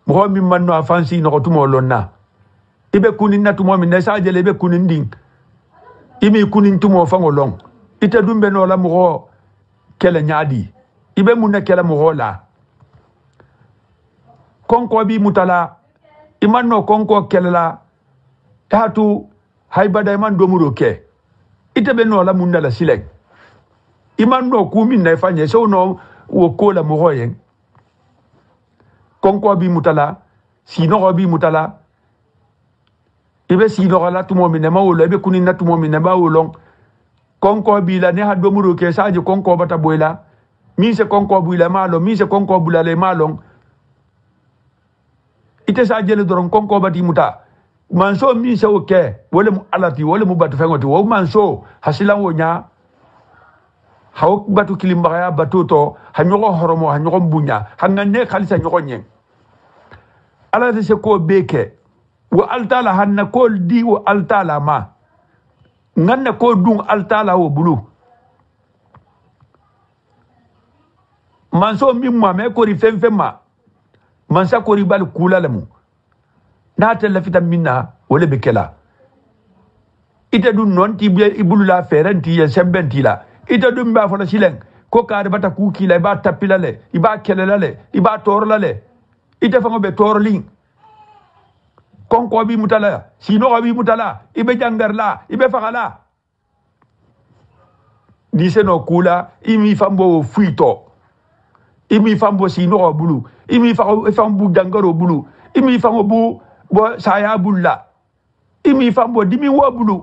mo mi manno afansi no ko tumo lonna ibe kunin na tumo min sa jele be kunin ding imi kunin tumo fango long ite dun be no la mo kala nyaadi ibe munne kala mo wala konko bi mutala imanno konko kala tatu haybada man do muro ke ite be no la munna la silek iman no kumi na ifanye so no wokola moyen konko bi mutala sino bi mutala ibe sino la tumo minema wolo ibe kunina tumo minema wolo konko bi la ne ha domuro ke saje konko bata boyla mi se konko buila malo mi se konko bulale malo ite saje le doron konko bati muta manso mi se oke wole mu alati wole mu batu fengoti wo manso hasilan wonya haw batu kilimbaya batuto hanyoko horomo hanyoko bunya hanganne khalisa nyoko nyen ala de se ko beke wa altala hanna ko di wa altala ma nganna ko dung altala wo bulu manso mimma me ko ri femfema mansa ko ri bal kula lamu na tella fitam minna wala bekela ite dun non ti be ibulula ferenti ya sembenti la ita dum ba fola sileng ko kaade bata kuki la ba tapila le iba kelela le iba torla le ita fango be torling konko bi mutala sino bi mutala ibe jangarla ibe fagala dise no kula imi fambo fuito imi fambo sino bulu imi fambo jangaro bulu imi fambo bu bo saya bulla imi fambo dimi wo bulu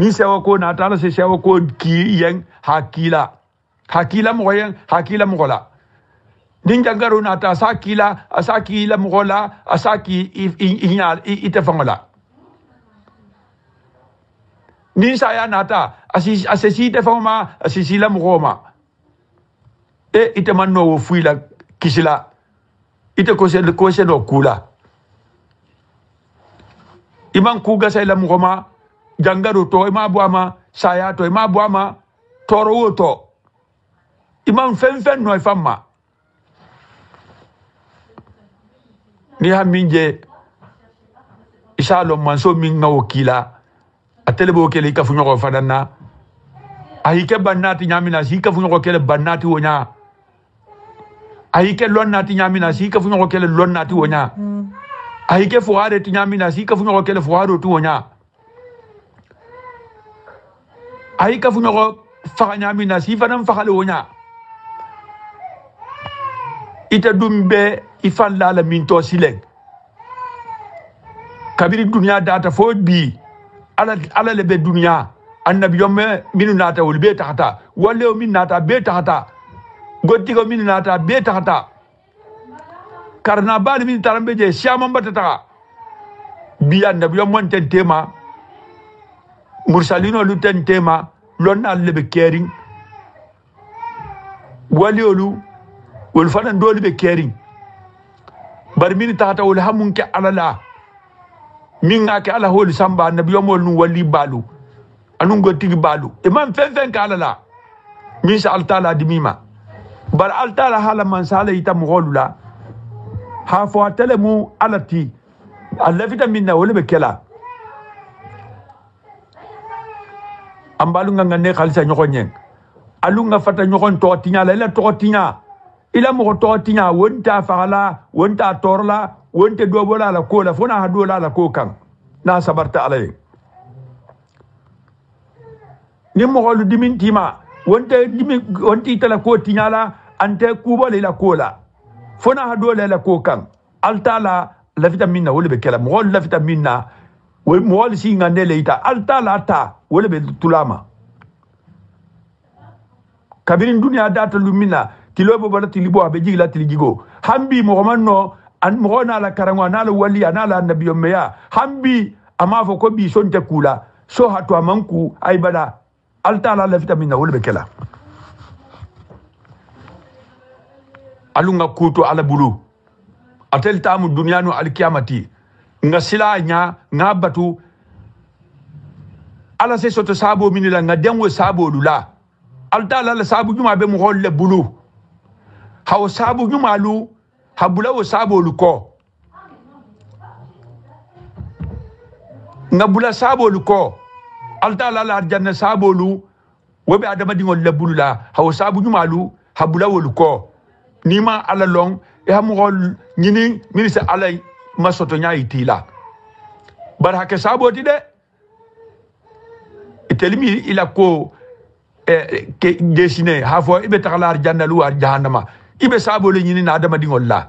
ni sewa ko na tala se sewa ko ki yen hakila mo yen hakila mo la ninja garo na ta asaki la mo la asaki inyal itefangola ni saya nata asisi tefama asisi la mo ma e ite manno wo fuila kisila ite ko se no kula iman kuga sai la mo ma jangaro to ima buama saya to ima buama toro woto imam fen no ifamma ni ha minje isalo manso min ngawo kila atelebo kele ka funyo ko fadanna ahike bannati nyamina si ka funyo ko kele bannati wonya ahike lonnati nyamina si ka funyo ko kele lonnati wonya ahike fuare ti nyamina si ka funyo ko kele fuaro tu wonya ahika funyo fakanya mina si fanan fakale wonya ita dumbe ifan lala minto silen kabiri dunya data fo bi ala lebe dunya annabi yomme minu nata wol be taxata walle min nata be taxata goddigo min nata be taxata karna bani min tarambe je siamam batata bi annabi yommon ten tema mursalino lu ten tema lonna lebe kering waliolu wol fanan doli be kering bar min taxata wol hamun ke alala min ngake ala holi samba annabi yomol nu wali balu anun go tigi balu imam fen ka alala min sa altala dimima bar altala hala man sala ita muholula ha fo telemu alati allafita minna wala be kela ambalu nga ne khalisa nyokonyen alunga fata nyokon to tinya la to tinya ila mo to tinya wonta fala wonta torla wonte do bola la ko la fona hado la ko kan na sabarta alay ni mo holu dimintima wonti tala ko tinyala ante kubole la ko la fona hado la ko kan altala la vitamina wala be kala mo la vitamina mo wal singa ne leita altala ta wala be tulama kabirin dunya data lumina tilobo bala tilibo abe jigla tiligigo hambi mo manno an mo na la karangwa na la wali na la nabiyo meya hambi ama fo ko bi sonte kula so hatu amanku ay bada altala la vitamina wala be kala alunga kuto ala bulu atel tamu dunyanu alkiyamati nga sila nya nga batu ala se soto sabo minila nga denwo sabo lula altala la sabu juma be mo holle bulu haw sabu juma lu habula wo sabo lu ko nga bula sabo lu ko altala la janna sabo lu wobe adama dingo le bulu la haw sabu juma lu habula wo lu ko nima ala long e ha mo hol nyini ministre alay masoto nyaay tila bar hakke sabo ti de itelmi ila ko ke dessiné ha fo ibe taklar jannalu ar jahannama ibe sabo le nyini na adama dingol la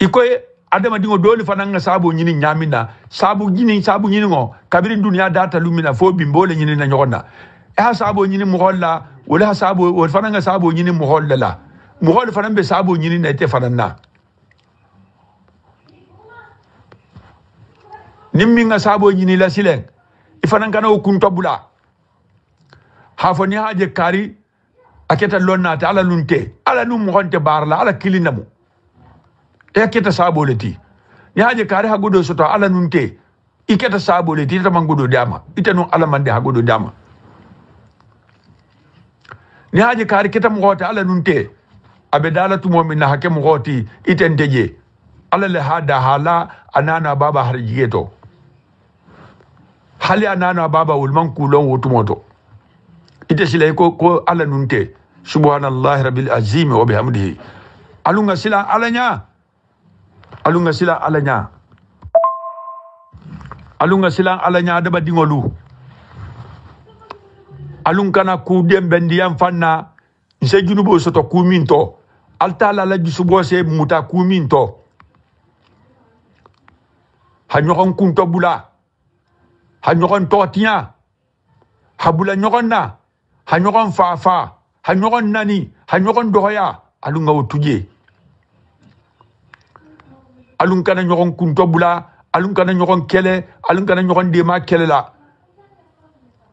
ikoy adama dingo doli fananga sabo nyini nyamina sabo nyini ngo kabirin dunya data lumina fo bimbole nyini na nyogona e ha sabo nyini mo holla wala ha sabo wal fananga sabo nyini mo holla la mo hol fanan be sabo nyini na te fananna nimmi nga sabo nyini la silen ifanan kana kun tobula hafo ni haje kari aketa lonna ta ala lunte ala num mo honte barla ala kilinamu e aketa sabo leti ni haje kari ha godo soto ala nunte iketa sabo leti ta mangodo dama itanu ala mande ha godo dama ni haje kari keta mo hota ala nunte abe dalatu momin na hake mo hoti itendeje ala le hada hala anana baba harjigeto hali anana baba ulman kulon wotumoto ite silay ko ala nunte subhanallahi rabbil azim wa bihamdihi alunga sila alanya daba dingolu alun kana ku dembendiyam fanna nse junubo soto kuminto altala la jusubo se muta kuminto hanyokon kunto bula hanyokon totiya habula nyokonna hanyokon fafa hanyokon nani hanyokon dohoya alunga wotuje alun kana nyokon kunto bula alun kana nyokon kele alun kana nyokon dema kele la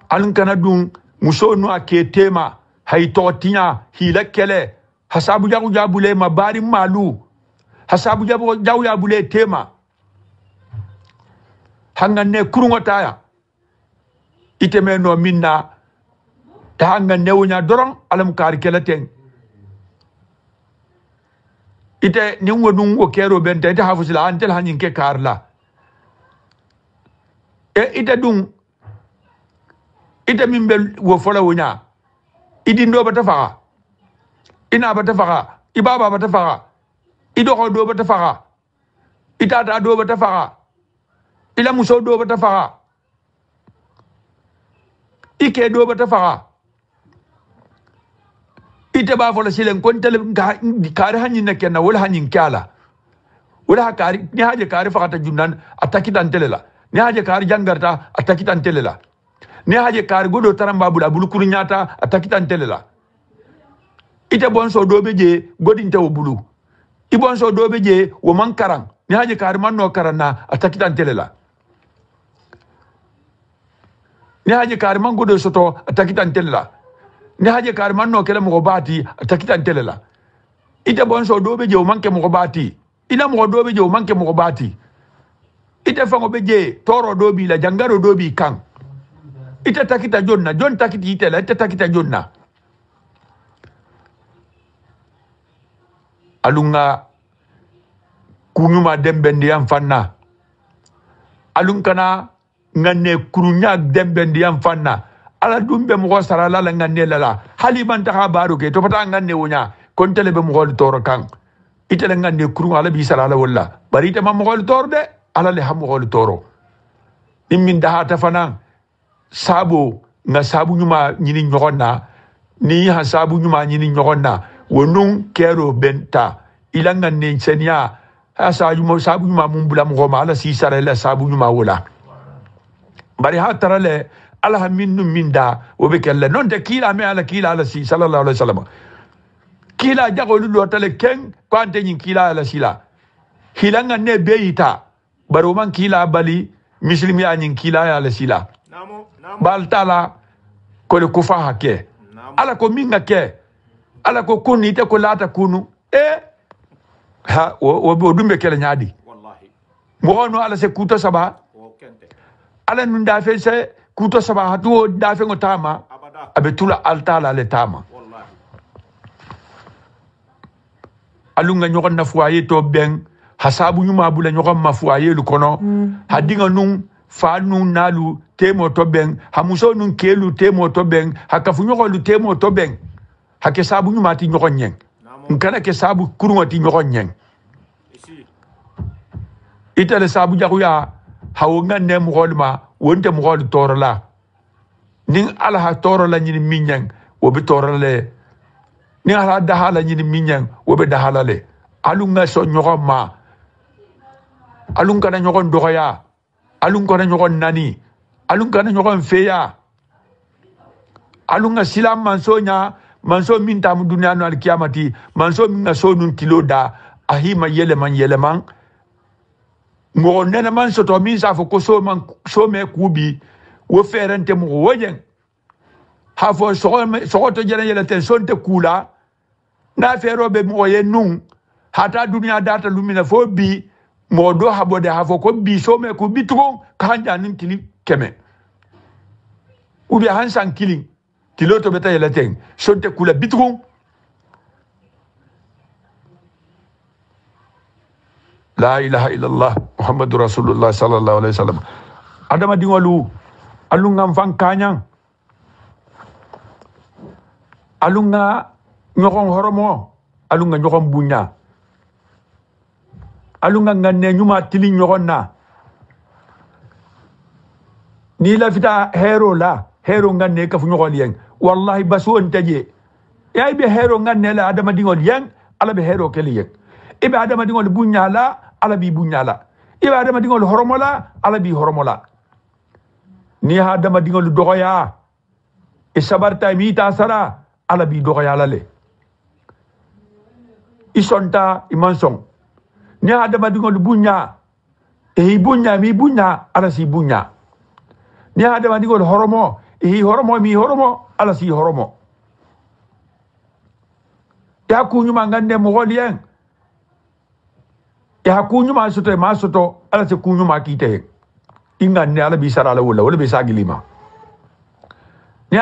alun kana dun musonu aketema hay totiya hila kele hasabu jagu jabule mabari malu hasabu jagu jabule tema hangane kurungotaya iteme no minna ta hangane wonya doron alam kar keleten ite ni wodun wo kero bente ite hafusila antel hanin ke karla ite dun ite mimbe wo fola wonya idi ndo bata faga ina bata faga ibaba bata faga ido do bata faga itata do bata faga ila muso do bata faga ike do bata faga ite ba fola silen kon tele kare hanin na kenna wala hanin kala wala kare ni haje kare faga ta junnan ataki tan telela ni haje kare jangarta ataki tan telela ni haje kare godo taramba bula bulu kurunyata ataki tan telela ite bonso do beje godin taw bulu i bonso do beje wo man karang ni haje kare man no karana ataki tan telela ni haje kare man godo soto ataki tan telela ni haje kare man no kele mo bati ataki tan telela ite bonso do beje wo man ke mo bati ina mo do beje wo man ke mo bati ite fango beje toro do bi la jangaro do bi kan ite takita jonna jon takiti ite la ite takita jonna alunga kunyuma dembendi am fanna alunkana nganne kurunya dembendi am fanna ala dumbe mo sara la nganne la haliban ta baru ke to pata nganne wonya kon tele be mo gol toro kan ite la nganne kuru ala bi sara la walla bari te ma mo gol toro de ala le ham mo gol toro immin da ta fana sabo nga sabu nyuma nyini nyogonna ni ha sabu nyuma nyini nyogonna wonun kero benta ilanga nensenia asa yumo sabu nyuma mumbula mo ala si sara la sabu nyuma wala bari ha tarale ala minnu minda wobekella non de kila me ala si sallallahu alaihi wasallam kila jago lu tale ken kwante nyin kila ala sila hilanga ne beita baro man kila bali muslimi anyin kila ala sila bal tala ko le kufa hake ala ko minga ke ala ko kunni te ko lata kunu ha wo dumbe kele nyaadi wallahi mo hono ala se kuto saba ala nun da fe se kuto saba hatu da fe ngotama abetula altala le tama wallahi alunga nyokon na fuaye to ben hasabu nyuma bula nyokon ma fuaye lu kono hadinga nun fa nun nalu temo to ben hamuso nun kelu temo to ben hakafu nyokon lu temo to ben hake sabu nyuma ti nyokon nyen nkana ke sabu kurunga ti nyokon nyen itale sabu jaguya hawonga ne mugolma wonte mugol torla ning ala ha torla nyini minyen wobi torle ni ala dahala nyini minyen wobi dahala le alunga so nyokoma alunga na nyokon doya alunga na nyokon nani alunga na nyokon feya alunga silam manso minta mu dunya no alkiyamati manso minga so nun tiloda ahima yeleman ngo nena man soto min sa fo ko so me kubi wo ferente mo wojen ha fo so to jere yele ten sonte kula na fero be mo yenun hata dunya data lumina fo bi mo do habode ha fo ko bi so me kubi tron kanja nin kili keme ubi hansan killing kiloto beta yele ten sonte kula bitron la ilaha illallah muhammadur rasulullah sallallahu alaihi wasallam adama dingolu alunga fankanyang alunga nyokon horomo alunga nyokon bunya alunga nganne nyuma tili nyokonna ni la fita hero nganne ka fu nyokol yeng wallahi basu ontaje yay be hero nganne la adama dingol yeng ala be hero kele yeng ibe adama dingol bunya la ala bi bunya la ibe adama dingol horomo la ala bi horomo la ni adama dingol dogoya e sabarta mi ta sara ala bi dogoya la le isonta imansong ni adama dingol bunya e bunya mi bunya ala si bunya ni adama dingol horomo e horomo mi horomo ala si horomo ya kunyu mangande mo golien ya kunyu ma soto ala se kunyu ma kite inga ne ala bi sara la wala be sagilima ne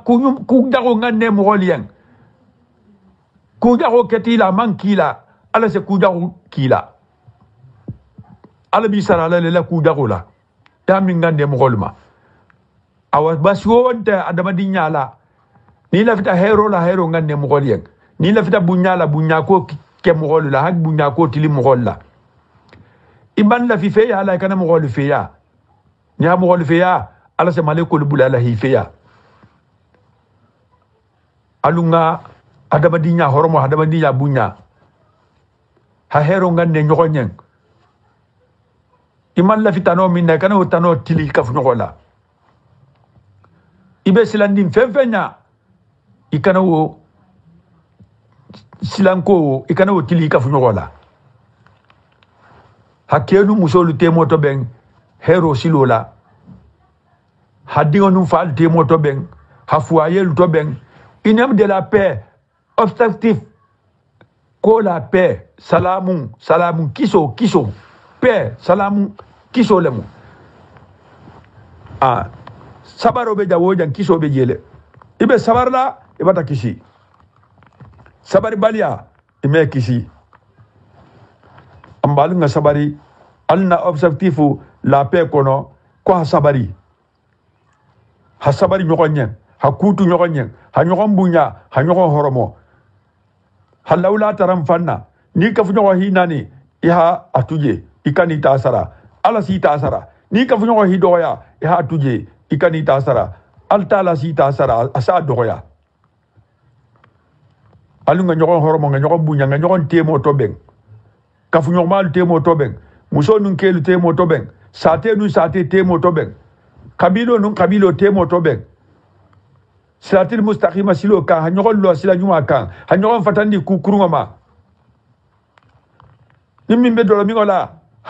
kunyu ku dago ngane mo golien ku dago ketila man kila ala se ku dago kila ala bi sara la ku dago la ya min ngande mo golma awa baswonte adama dinyala ni la fita hero ngane mo golien ni la fita bunya ko ke mogol la hak bunya ko tili mogol la iban la fi feya la kana mogol feya ni ha mogol feya ala se malekul bulala hi feya alunga adamadinya horomo adamadinya bunya ha hero ngande nyogonyen iman la fitano minna kana utano tili kaf nyogola ibe silandim fenfenya ikana wo silanko ikana wo tili kaf nyogola hakenu musolu temo to ben hero silola hadingo num fal temo to ben hafuayel to ben inem de la paix objectif ko la paix salamun kiso paix salamun kiso lemu sabaro be jawo jan kiso be jele ibe sabarla ibata kisi sabari balia ime kisi ambalu nga sabari alna objectifu la paix kono ko ha sabari nyogonyen ha kutu nyogonyen ha nyogon bunya ha nyogon horomo halawla taram fanna ni kafu nyogo hinani iha atuje ikani tasara ala si tasara ni kafu nyogo hidoya iha atuje ikani tasara altala si tasara asa doya alunga nyogon horomo nga nyogon bunya nga nyogon temo to ben kafu nyogo mal temo to ben muso nun kelu temo to ben sate temo to ben kabilo nun kabilo temo to ben siratil mustaqima silo ka hanyogon lo sila nyuma kan hanyogon fatandi kukurunga ma nimmi be dolo mingola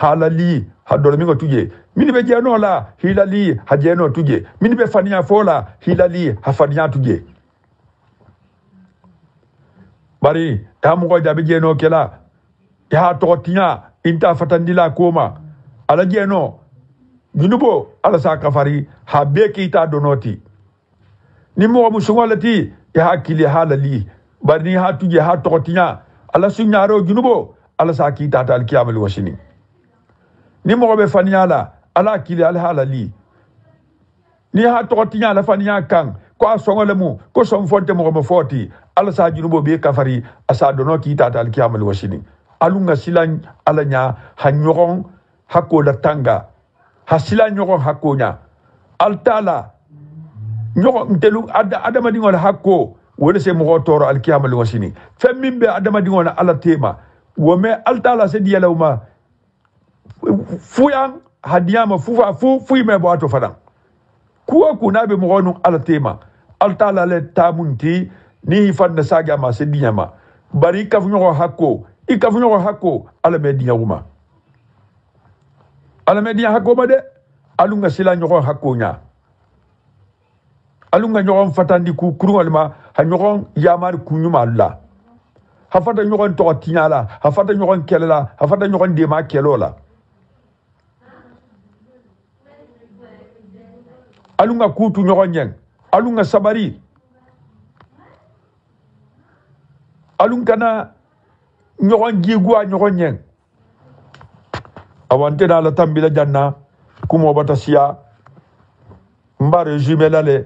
halali ha dolo mingo tuje mini be jeno la hilali ha jeno tuje mini be fania fola hilali ha fania tuje bari ta mu ko jabe jeno kela ya to tinya inta fatandi la koma ala jeno junubo ala sa kafari ha beki ta donoti ni mo musungolati ya hakili halali bari ha tuje ha tokotinya ala sunyaro junubo ala sakita ta alkiyamul wasini ni mo be faniala ala kili al halali ni ha tokotinya la faniya kan ko asongole mu ko som fonte mo foti ala sa junubo be kafari asa dono kita ta alkiyamul wasini alunga silan ala nya hanyogon hakko la tanga hasila nyogon hakonya altala nyogo ntelu adama dingol hakko wala se mo toro alkiyama li wasini femimbe adama dingol ala tema wome altala se diyalawma fuyan hadiyama fuime bo ato fadan kuwa kunabe mo gonu ala tema altala le tamunti ni fanda saga ma se diyama bari kaf nyogo hakko ikaf nyogo hakko ala me diyawuma ala me diya hakko ma de alunga sila nyogo hakko nya alunga nyogon fatandi ku kurungol ma ha nyogon yamar kunyuma Allah ha fata nyogon to tinyala ha fata nyogon kelela ha fata nyogon de ma kelola alunga kutu nyogon nyen alunga sabari alunga na nyogon gigwa nyogon nyen awante na la tambila janna kumo batasiya mba resume lale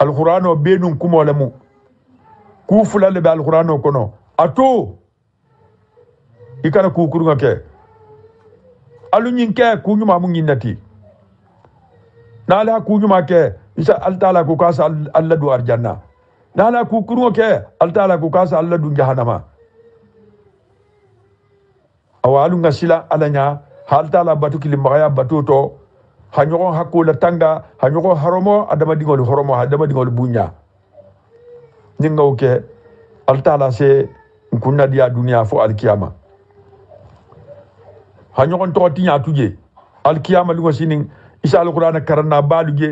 alqur'ano benun kumo lamu ku fulale be alqur'ano kono ato ikara ku kurunga ke alunyin ke ku nyuma mun yinnati nala ku nyuma ke isa altala ku kasa alla du arjanna nala ku kurunga ke altala ku kasa alla du jahannama awalunga sila alanya haltala batu kilimaya batu to hanyogon hakula tanga hanyogon haromo adama dingol horomo adama dingol bunya ninga oke altala se kunna dia dunia fo alkiyama hanyogon to tinya tuje alkiyama lugo sinin isa alquran karana baluge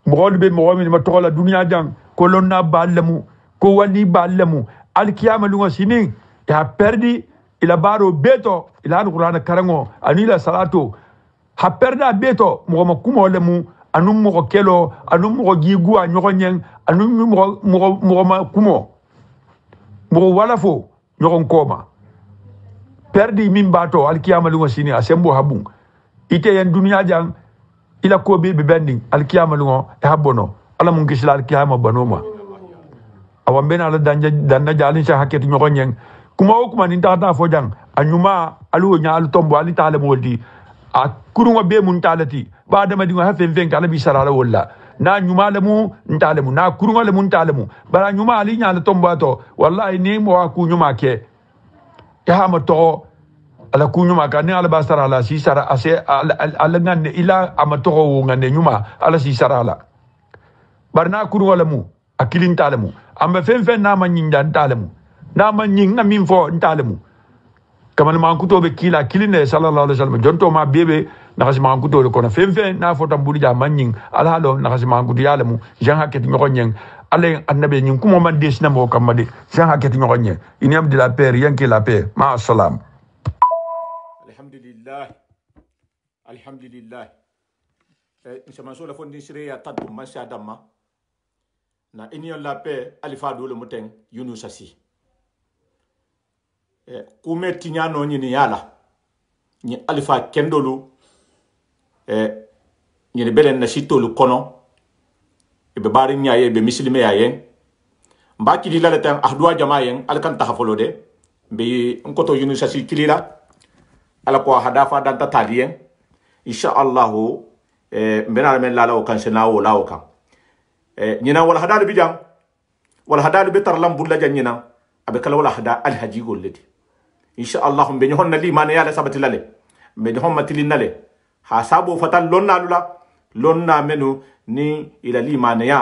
mogol be mogomi ma tola dunia jang ko lonna ballemu ko wani ballemu alkiyama lugo sinin ya perdi ila baro beto ila alquran karango anila salato ha perda beto mo kumo lemu anum mo kelo anum mo gigua nyogonyen anum mo kumo mo wala fo nyogon koma perdi min bato alkiyama lungo sini asembo habun ite yan dunya jang ila ko be bending alkiyama lungo e habono ala mun kisla alkiyama banoma awambena ala danja jalin sha haketu nyogonyen kuma o kuma ninta ta fo jang anyuma alu nya al tombo ali tale moldi a kurunga be mun talati ba dama dingo ha fen kala bi sarala wala na nyuma lemu ntalemu na kurunga lemu ntalemu bara nyuma ali nyala tombato wallahi ni mo ku nyuma ke ya ha mato ala ku nyuma ka ni ala basara ala si sara ase ala ngane ila amato ngane nyuma ala si sara ala barna kurunga lemu akilin talemu amba fen na manyinda ntalemu na manyinga minfo ntalemu kaman mankuto be kila kiline sallallahu alaihi wasallam jonto ma bebe nakasi mankuto le kono fen na fota mbuli ja manyin alhalo nakasi mankuto yalemu jan haket nyokonyen ale annabi nyin kuma man desna mo kamade jan haket nyokonyen ini abdi la paix yanki la paix ma salam alhamdulillah nsama so la fondi sire ya tadu masha damma na ini la paix alifa do le muteng Yunus Assi kume tinyano nyini yala ni alifa kendolu ni belen na shitolu kono be bari nyaaye be muslime yayen mbaki di la tan ahdwa jamayen alkan tahafolo de be nkoto Yunus Assi kilila ala ko hadafa dan tataliyen insha Allah mbena men la o kan sena o lawo kan nyina wala hadalu bijam wala hadalu betar lambulla janyina abe kala wala hada alhaji golleti insha Allah be ni honna limana yala sabati lale be ni homma tilinale ha sabo fatal lonna lula lonna menu ni ila limana ya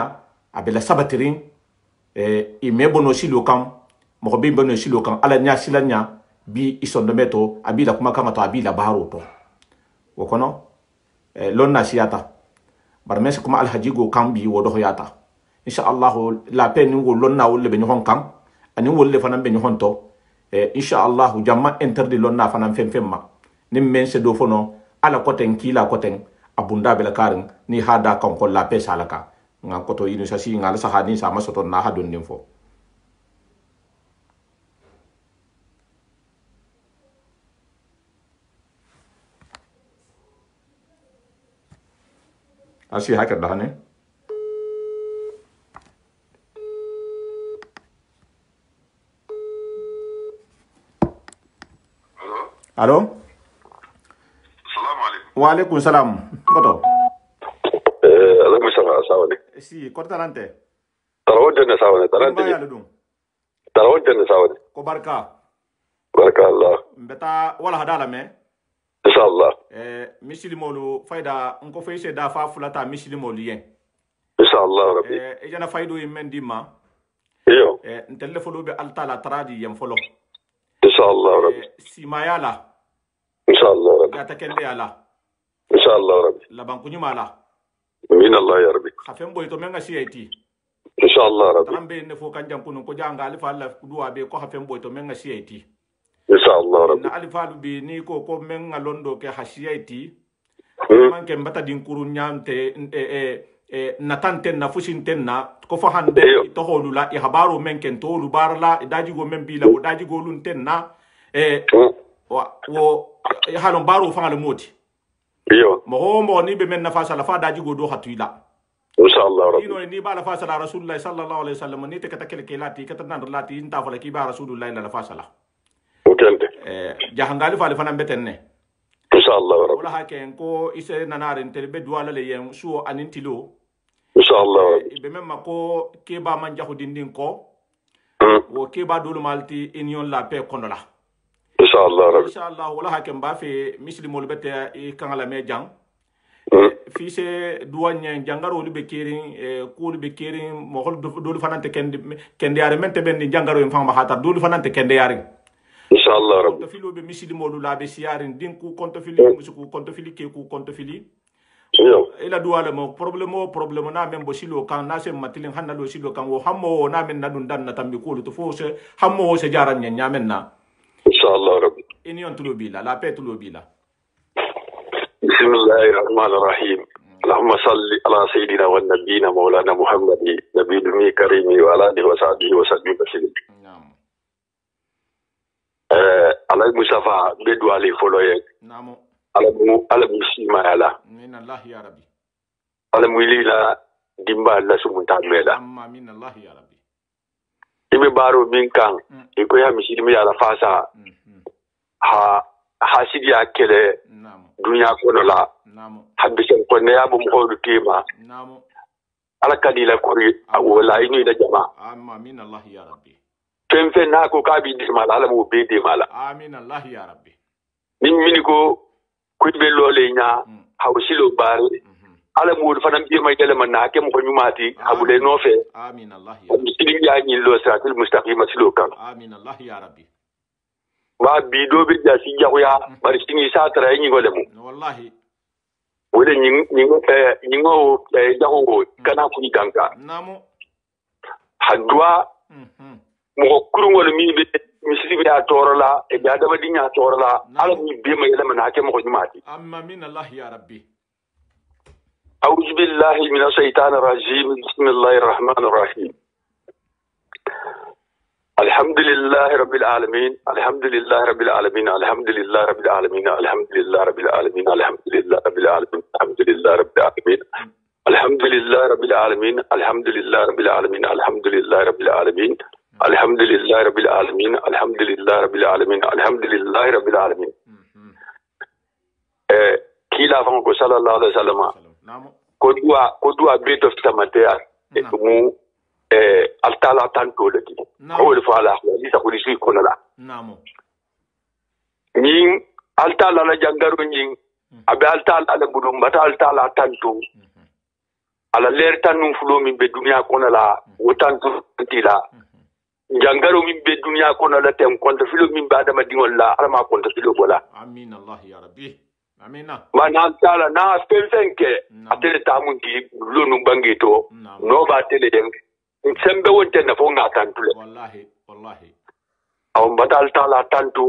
abe la sabatirin imebono silo kam mo be bono silo kam ala nya silanya bi isondo meto abila kuma kama to abila baharo to wokono lonna siyata bar mes kuma alhaji go kam bi wodo hoyata insha Allah la pen ngo lonna wolle be ni hon kam ani wolle fanan be ni hon to insha Allah jamma interdit lonna fanan femma nim men se do fono ala koten kila koten abunda bela karin ni hada kan ko la pesa alaka nga koto Yunus Assi ngala sahani sama soto na hadon nim fo Assi hacker dahane Allo? Assalamu alaikum. Wa alaikum salam. Koto? Alaikum salam. Sawale. Si, kota nante? Tarawon ne sawale. Tarawon ne sawale. Ko barka. Barka Allah. Mbeta wala hadala me? Inshallah. Misilimolu fayda nko fayse da fa fulata misilimolu yen. Inshallah rabbi. Ejana faydo yimendi ma. Iyo. Ntelle folo be altala tradi yem folo. Inshallah rabbi. Simayala. Inshallah rabbi. Gata kende yala. Inshallah rabbi. Laban kunyumala. Min Allah ya rabbi. Khafem boy to menga CIT. Inshallah rabbi. Tambe ne fo kanjam kunu ko janga alifa Allah duwa be ko khafem boy to menga CIT. Inshallah rabbi. Na alifa lu bi ni ko menga londo ke CIT. Man ke mbata din kuru nyamte natanten na fusinten na ko fa hande to holula e habaro men ken to lu barla daji go men bila o daji go lun ten na wo halon baro fa le moti iyo mo ni be men na fa sala fa daji go do hatuila inshallah rabbi ino ni ba la fa sala rasulullah sallallahu alaihi wasallam ni te kata kelke lati kata nan lati inta fa la ki ba rasulullah la fa sala utende jahangali fa le fa mbetenne inshallah rabbi wala haken ko ise nanare ntelbe duala le yen suo anintilo inshallah be memma ko keba man jahu dindin ko wo keba dulu malti union la paix kono la inshallah wala hakem ba fe muslimol bete e kangala me jang fi se duwanya jangaro lu be kerin ko lu be kerin mo hol dulu fanante kende yare mente ben jangaro en famba hata dulu fanante kende yare inshallah rabbi to filo be muslimol la be siarin din ku konto fili musuku konto fili ke ku konto fili ila duwala mo problème na men bo silo kan na se matilin hanna lo silo kan wo hammo na men na dun dan na tambi ko to fo se hammo se jaran nya men na inshallah rabbi union tulo bila la paix tulo bila bismillahir rahmanir rahim اللهم صل على سيدنا والنبينا مولانا محمد نبي الأمي كريم وعلى آله وصحبه وسلم تسليما نعم على المصطفى بدو علي فلوي نعم على مسلم على من الله يا ربي على مولينا ديمبا الله سبحانه وتعالى أما من الله يا ربي ibe baro min kan iko ya misiri ya la fasa ha sidi akele نعم dunya kono la نعم habbe sen ko ne ya bu mo do tema نعم ala kadila kuri wala inu da jama amin Allah ya rabbi fen na ko ka bi di mala ala mo be de mala amin Allah ya rabbi nin mini ko be lole nya hawsilo bare ala mo fa nam bi may dele man na ke mo ko nyumati abule no fe amin Allah ya rabbi sidin ya ni lo siratul mustaqim silo kan amin Allah ya rabbi ba bi do be ja si jaxuya bari sini sa tra ni ngole mu wallahi wala ñi ngo jaxongo kana fu ni ganka namo hadwa mo kurungol mi be misiri be atorala e da dama dinya atorala ala mi be ma yela mana ke mo nyumati amma min Allah ya rabbi a'udhu billahi minash shaitanir rajim bismillahir rahmanir rahim الحمد لله رب العالمين الحمد لله رب العالمين الحمد لله رب العالمين الحمد لله رب العالمين الحمد لله رب العالمين الحمد لله رب العالمين الحمد لله رب العالمين الحمد لله رب العالمين الحمد لله رب العالمين الحمد لله رب العالمين الحمد لله رب العالمين الحمد لله رب العالمين كلا فانكو صلى الله عليه وسلم كدوا بيت of tamatea mu altala tanto lati ko le fala ni sa ko disi ko la namo ni altala la jangaro ni abe altala la budum bata altala tanto ala ler tanu fulo min be dunia ko la wotanto tila jangaro min be dunia ko la tem konta filo min ba dama dingol la arama konta filo bola amin Allah ya rabbi amina man altala na fenke atele tamun di lonu bangito no ba tele den sembe wonte na fo nga tantule wallahi aw batal taala tantu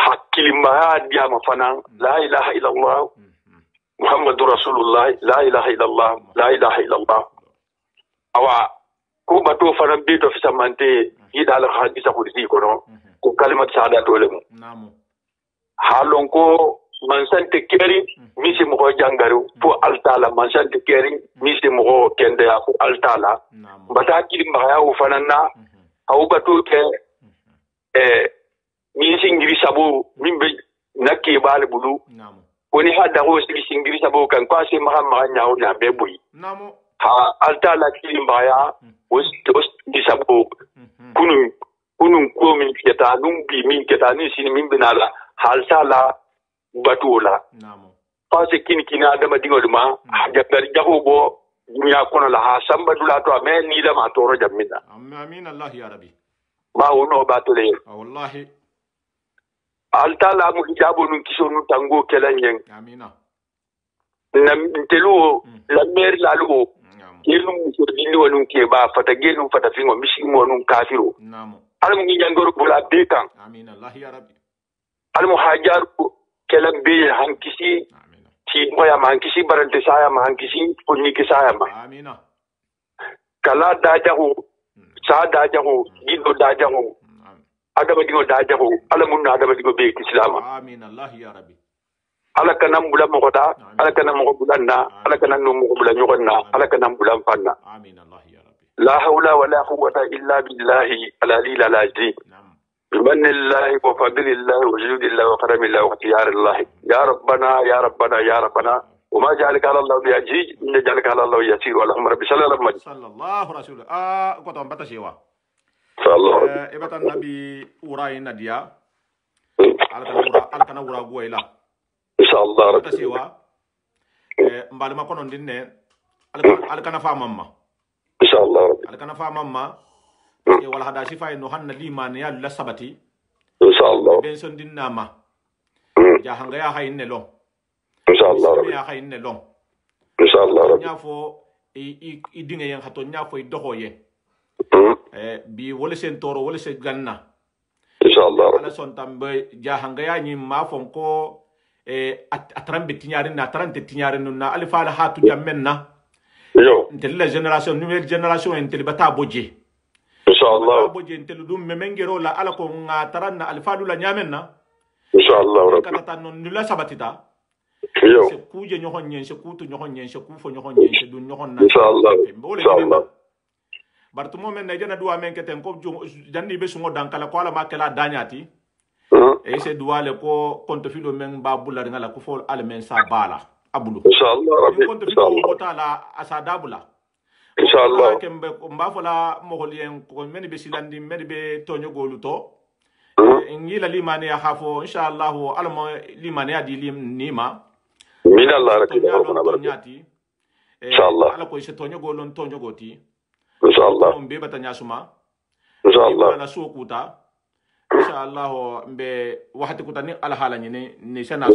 hakili ma dia ma fanan la ilaha illa allah muhammadur rasulullah la ilaha illa allah la ilaha illa allah awa ko bato fanan be to fisamante yida al hadisa ko di ko no ko kalimat saada to lemu namo halon ko man sante keri misi mo jangaru fo altala man sante keri misi mo kende ya fo altala bata kili mbaya wo fanana awu bato ke misi ngiri sabo mimbe nakke bale bulu woni hada ho sigi ngiri sabo kan kwase maha nyaaw na beboyi ha altala kili mbaya wo di sabo kunun ko min keta num bi min keta ni sini min binala halsala batola parce kini adama dingol ma jagar jago bo dunya kono la ha samba dula to me ni da ma toro jamina amin Allah ya rabbi ma wono batole wallahi altala mu hijabo nun kisonu tango kelanyen amina nam telu la mer la lu kenu so dindi wonun ke ba fata genu fata fingo mishi mo nun kafiro namo alamu ngi jangoro bula bekan amin Allah ya rabbi alamu hajar kelam be hankisi ti moya hankisi barante saya hankisi kunni ki saya ma amina kala dajahu sa dajahu gido dajahu adama digo dajahu alamun adama digo be islam amin Allah ya rabbi ala kanam bulan mo da ala kanam mo bulan na ala kanam mo bulan nyogonna ala kanam bulan fanna amin Allah ya rabbi la hawla wala quwwata illa billahi al-ali al-azim بمن الله وفضل الله وجود الله وكرم الله واختيار الله يا ربنا يا ربنا يا ربنا وما جعلك على الله بعزيز إن جعلك على الله يسير اللهم رب صلى الله عليه صلى الله رسول كتب بتشيوا صلى الله إبتا النبي وراي نديا على كنا ورا غويلا إن شاء الله رب بتشيوا مبالي ما كنا ندين على كنا فاهمما إن شاء الله رب على كنا فاهمما wala hada sifa no hanna liman ya la sabati inshallah benson dinama ja hanga ya hayne lo inshallah ya hayne lo inshallah nya fo i dinga yan hato nya fo i dohoye bi wala sen toro wala sen ganna inshallah ala son tambe ja hanga ya nyi ma fon ko atrambe tinyari na 30 tinyari na alifa la hatu jammenna yo intel la nouvelle génération intel bata boje inshallah boje intel dum memengero la ala ko ngataranna alfalu la nyamenna inshallah rabbi kata tan non la sabatita yo se kuje nyohon nyen se kutu nyohon nyen se kufo nyohon nyen se dun nyohon na inshallah inshallah bartumo men na jana duwa men keten ko janni be sungo dankala ko ala makela danyati e se duwa le ko konto filo men ba bulari ngala ko fo ala men sa bala abulu inshallah rabbi inshallah ko tala asadabula inshallah kembe mba fola mogolien ko men be silandi men be tonyo goluto ngila limani ya hafo inshallah alama limani adi lim nima min Allah rakki inshallah ala ko se tonyo golon tonyo goti inshallah mbe batanya suma inshallah na sukuta inshallah mbe waxati ko tani ala halani ni sana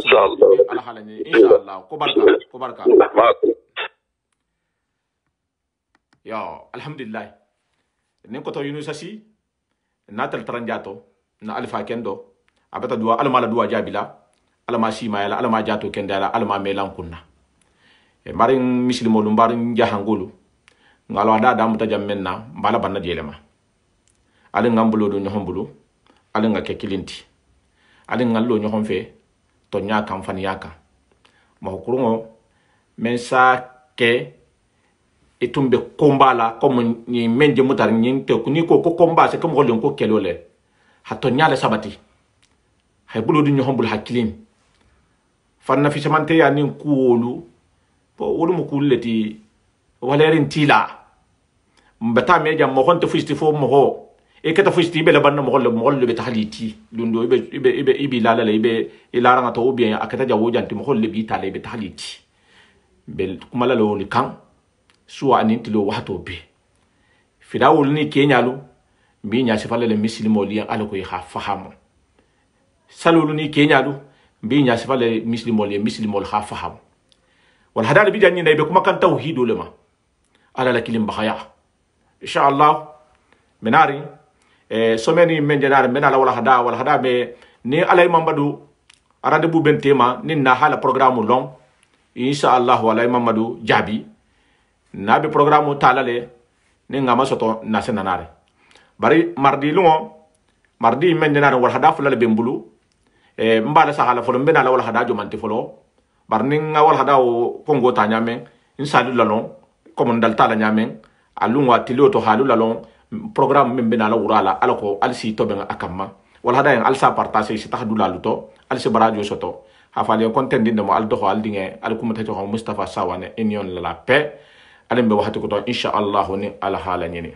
ala halani inshallah ko barka ya alhamdulillah nen ko to Yunus Asi natal taranjato na alfa kendo abata duwa alma la duwa jabila alma sima yala alma jato kendala alma melan kunna e marin muslimo lu mbarin jahangulu ngalo ada da mutajam menna mbala banna jelema alin ngambulo do nyohombulu alin nga kekilinti alin ngallo nyohom fe to nya kam fan yaka ma kurungo mensa ke etumbe kombala comme ni menje mutar ni te kuni ko komba se comme golon ko kelole hato nyale sabati hay bulo du nyohombul hakilin fanna fi samante ya nin kuwolu po wolu mu kulleti walerin tila mbata me jam mo honto fusti fo mo ho e kata fusti be la banna mo holle be tahliti lundo ibe la ibe ilaranga to bien akata jawo janti mo holle bi tale be tahliti bel kumala lo ni kan suwa anin tilo wato be fidawul ni kenyalu mi nya sifale le mislimo li ala ko ha fahamo salulu ni kenyalu bi nya sifale mislimo ha fahamo wal hadal bi janni be kuma kan tauhidu lema ala la kilim bahaya inshallah menari someni menjenar menala wala hada be ni alay mamadu arade bu bentema ni na hala programme long inshallah wala mamadu jabi na be programme talale ni ngama soto na senanare bari mardi lungo mardi menjenar wala hada fulale bembulu mbala sahala folo mbena wala hada jomanti folo barni nga wala hada o kongo tanyame inshallah lalon comme dal tala nyamen alunwa tiloto halu lalon programme membe na la wurala alako alsi to ben akamma wala hada en alsa partage ci tahdula luto alsi barajo soto hafali content dinde mo aldo aldinge alkumata to Mustafa Sawane union la paix alembe waxati ko to insha Allah ni ala halani